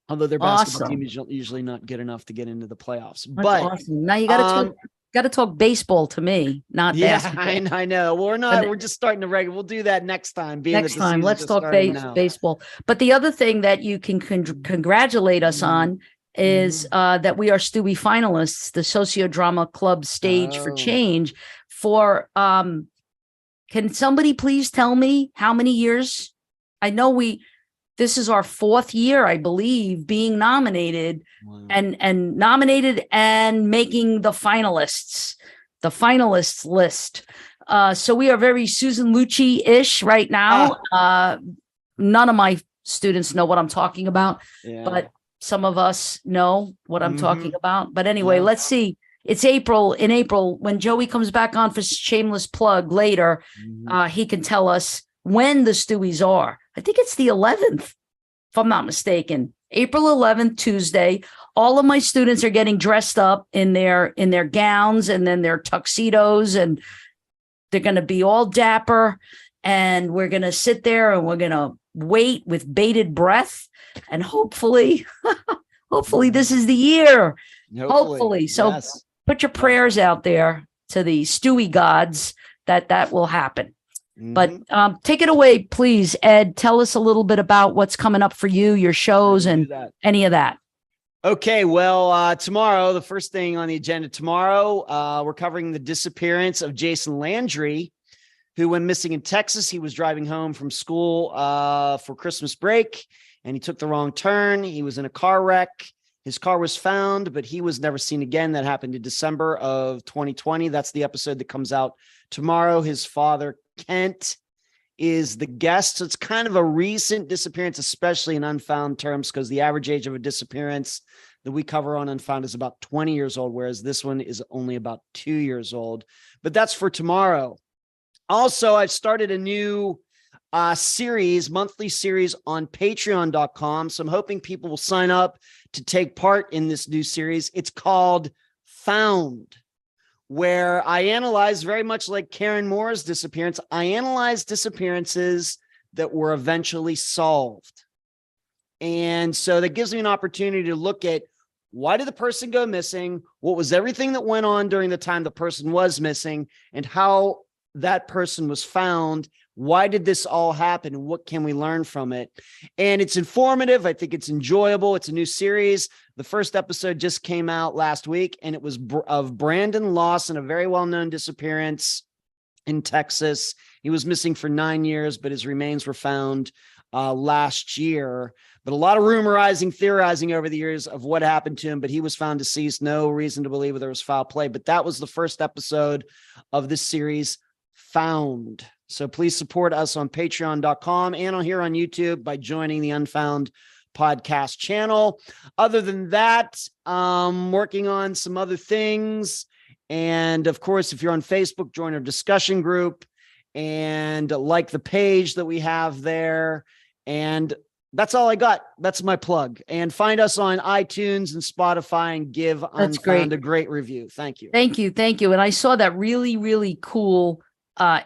although their basketball team is usually not good enough to get into the playoffs, but awesome. Now you got to talk baseball to me, not basketball. I know. Well, we're not. We're just starting to regular. We'll do that next time. Next time, let's talk baseball. But the other thing that you can congratulate us on is that we are Stewie finalists, the Sociodrama Club Stage for Change. For can somebody please tell me how many years? I know this is our 4th year, I believe, being nominated and nominated and making the finalists list. So we are very Susan Lucci-ish right now. None of my students know what I'm talking about, but some of us know what I'm talking about. But anyway, let's see. It's April. In April, when Joey comes back on for shameless plug later, he can tell us when the Stewies are. I think it's the 11th, if I'm not mistaken. April 11th, Tuesday. All of my students are getting dressed up in their gowns and then their tuxedos, and they're going to be all dapper. And we're going to sit there and we're going to wait with bated breath. And hopefully this is the year. Hopefully. So put your prayers out there to the Stewie gods that will happen. But take it away, please, Ed. Tell us a little bit about what's coming up for you, your shows, and any of that. Okay, well, tomorrow, the first thing on the agenda tomorrow, we're covering the disappearance of Jason Landry, who went missing in Texas. He was driving home from school for Christmas break, and he took the wrong turn. He was in a car wreck. His car was found, but he was never seen again. That happened in December of 2020. That's the episode that comes out tomorrow. His father, Kent, is the guest. So it's kind of a recent disappearance, especially in Unfound terms, because the average age of a disappearance that we cover on Unfound is about 20 years old, whereas this one is only about 2 years old. But that's for tomorrow. Also, I've started a new monthly series on patreon.com. So I'm hoping people will sign up to take part in this new series. It's called Found, where I analyze, very much like Karen Moore's disappearance, I analyze disappearances that were eventually solved. And so that gives me an opportunity to look at, why did the person go missing? What was everything that went on during the time the person was missing, and how that person was found? Why did this all happen? And what can we learn from it? And it's informative. I think it's enjoyable. It's a new series. The first episode just came out last week, and it was of Brandon Lawson, a very well-known disappearance in Texas. He was missing for 9 years, but his remains were found last year. But a lot of rumorizing, theorizing over the years of what happened to him, but he was found deceased. No reason to believe there was foul play. But that was the first episode of this series, Found. So please support us on patreon.com and on here on YouTube by joining the Unfound podcast channel. Other than that, working on some other things. And of course, if you're on Facebook, join our discussion group and like the page that we have there. And that's all I got. That's my plug. And find us on iTunes and Spotify and give Unfound a great review. Thank you. Thank you. Thank you. And I saw that really, really cool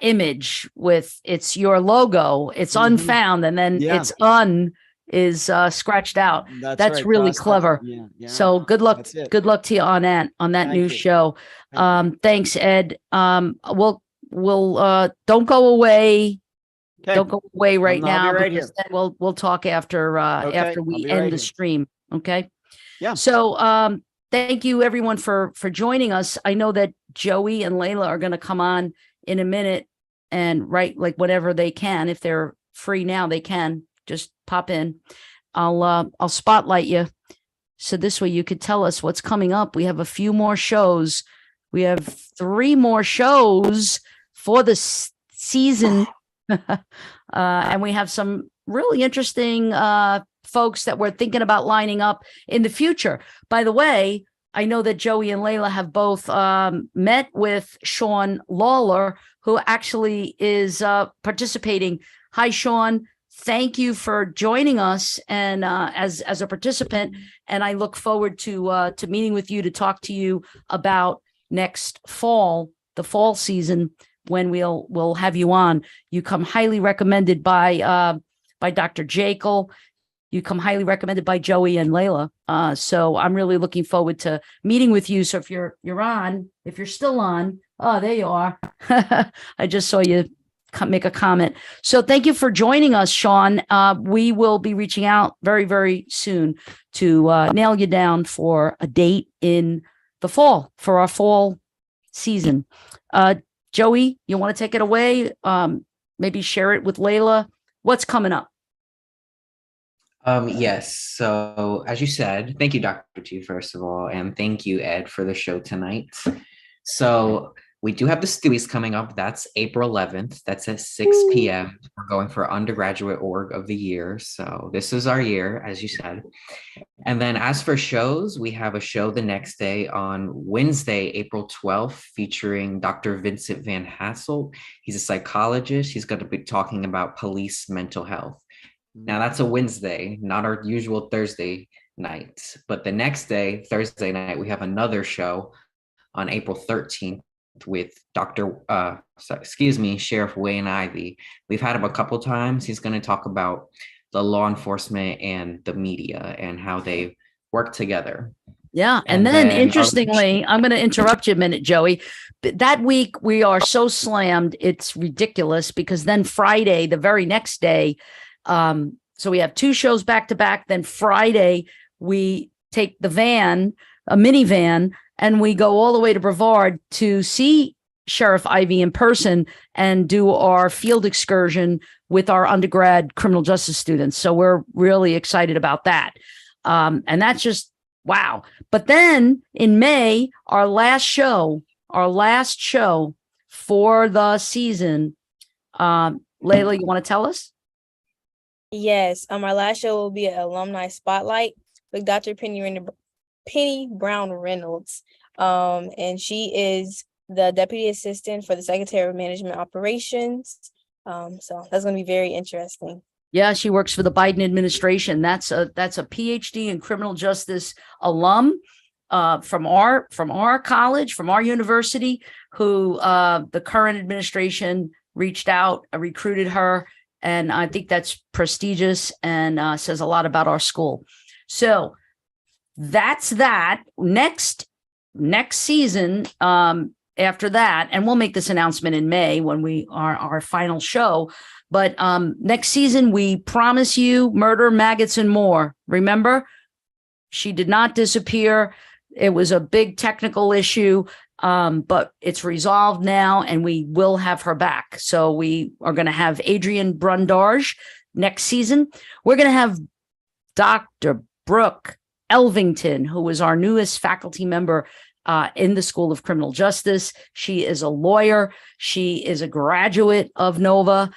image with it's your logo. It's Unfound, and then it's is scratched out. That's right, really crossed out. clever. Yeah. So good luck. That's it. Good luck to you on that Thank new you. show. Thank you. Thanks, Ed. We'll don't go away. Okay. Don't go away right I'll be now. right because here. then we'll talk after Okay, after we I'll be end right the here. stream. Okay. Yeah. So thank you everyone for joining us. I know that Joey and Layla are going to come on in a minute and write like whatever they can. If they're free now, they can just pop in. I'll spotlight you. So this way you could tell us what's coming up. We have a few more shows. We have 3 more shows for the season. And we have some really interesting folks that we're thinking about lining up in the future. By the way, I know that Joey and Layla have both met with Sean Lawler, who actually is participating. Hi, Sean. Thank you for joining us and as a participant. And I look forward to meeting with you to talk to you about next fall, the fall season, when we'll have you on. You come highly recommended by Dr. Jekyll. You come highly recommended by Joey and Layla. So I'm really looking forward to meeting with you. So if you're still on, oh, there you are. I just saw you make a comment. So thank you for joining us, Sean. We will be reaching out very, very soon to nail you down for a date in the fall for our fall season. Joey, you want to take it away? Maybe share it with Layla. What's coming up? Yes. So as you said, thank you, Dr. T, first of all, and thank you, Ed, for the show tonight. So we do have the Stewies coming up. That's April 11th. That's at 6 p.m. We're going for undergraduate org of the year. So this is our year, as you said. And then as for shows, we have a show the next day on Wednesday, April 12th, featuring Dr. Vincent Van Hasselt. He's a psychologist. He's going to be talking about police mental health. Now that's a Wednesday, not our usual Thursday night. But the next day, Thursday night, we have another show on April 13th with Sheriff Wayne Ivey. We've had him a couple times. He's going to talk about the law enforcement and the media and how they work together. Yeah. And then interestingly, I'm going to interrupt you a minute, Joey. That week we are so slammed. It's ridiculous because then Friday, the very next day, so we have 2 shows back to back. Then Friday, we take the van, a minivan, and we go all the way to Brevard to see Sheriff Ivey in person and do our field excursion with our undergrad criminal justice students. So we're really excited about that. And that's just, wow. But then in May, our last show for the season, Layla, you want to tell us? Yes, our last show will be an alumni spotlight with Dr. Penny Brown Reynolds. And she is the deputy assistant for the Secretary of Management Operations. So that's going to be very interesting. Yeah, she works for the Biden administration. That's a PhD in criminal justice alum from our college, from our university, who the current administration reached out, recruited her. And I think that's prestigious and says a lot about our school. So that's that. Next season, after that, and we'll make this announcement in May when we are our final show. But next season, we promise you murder, maggots, and more. Remember, she did not disappear. It was a big technical issue. But it's resolved now and we will have her back. So we are going to have Adrienne Brundage next season. We're going to have Dr. Brooke Elvington, who is our newest faculty member in the School of Criminal Justice. She is a lawyer. She is a graduate of NOVA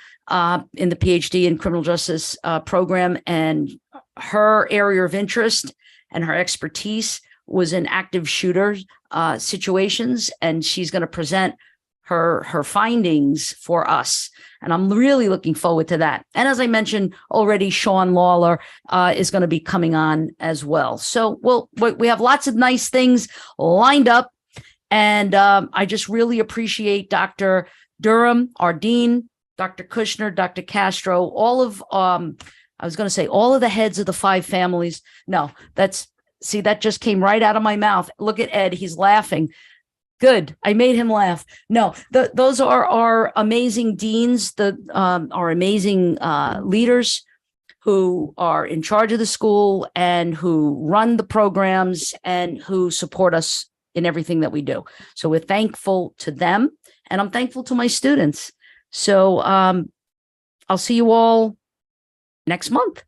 in the PhD in criminal justice program. And her area of interest and her expertise was in active shooter situations, and she's going to present her findings for us. And I'm really looking forward to that. And as I mentioned already, Sean Lawler is going to be coming on as well. So we have lots of nice things lined up. And I just really appreciate Dr. Durham, our dean, Dr. Kushner, Dr. Castro, all of I was going to say all of the heads of the 5 families. No, that just came right out of my mouth. Look at Ed. He's laughing. Good. I made him laugh. No, those are our amazing deans, our amazing leaders who are in charge of the school and who run the programs and who support us in everything that we do. So we're thankful to them, and I'm thankful to my students. So I'll see you all next month.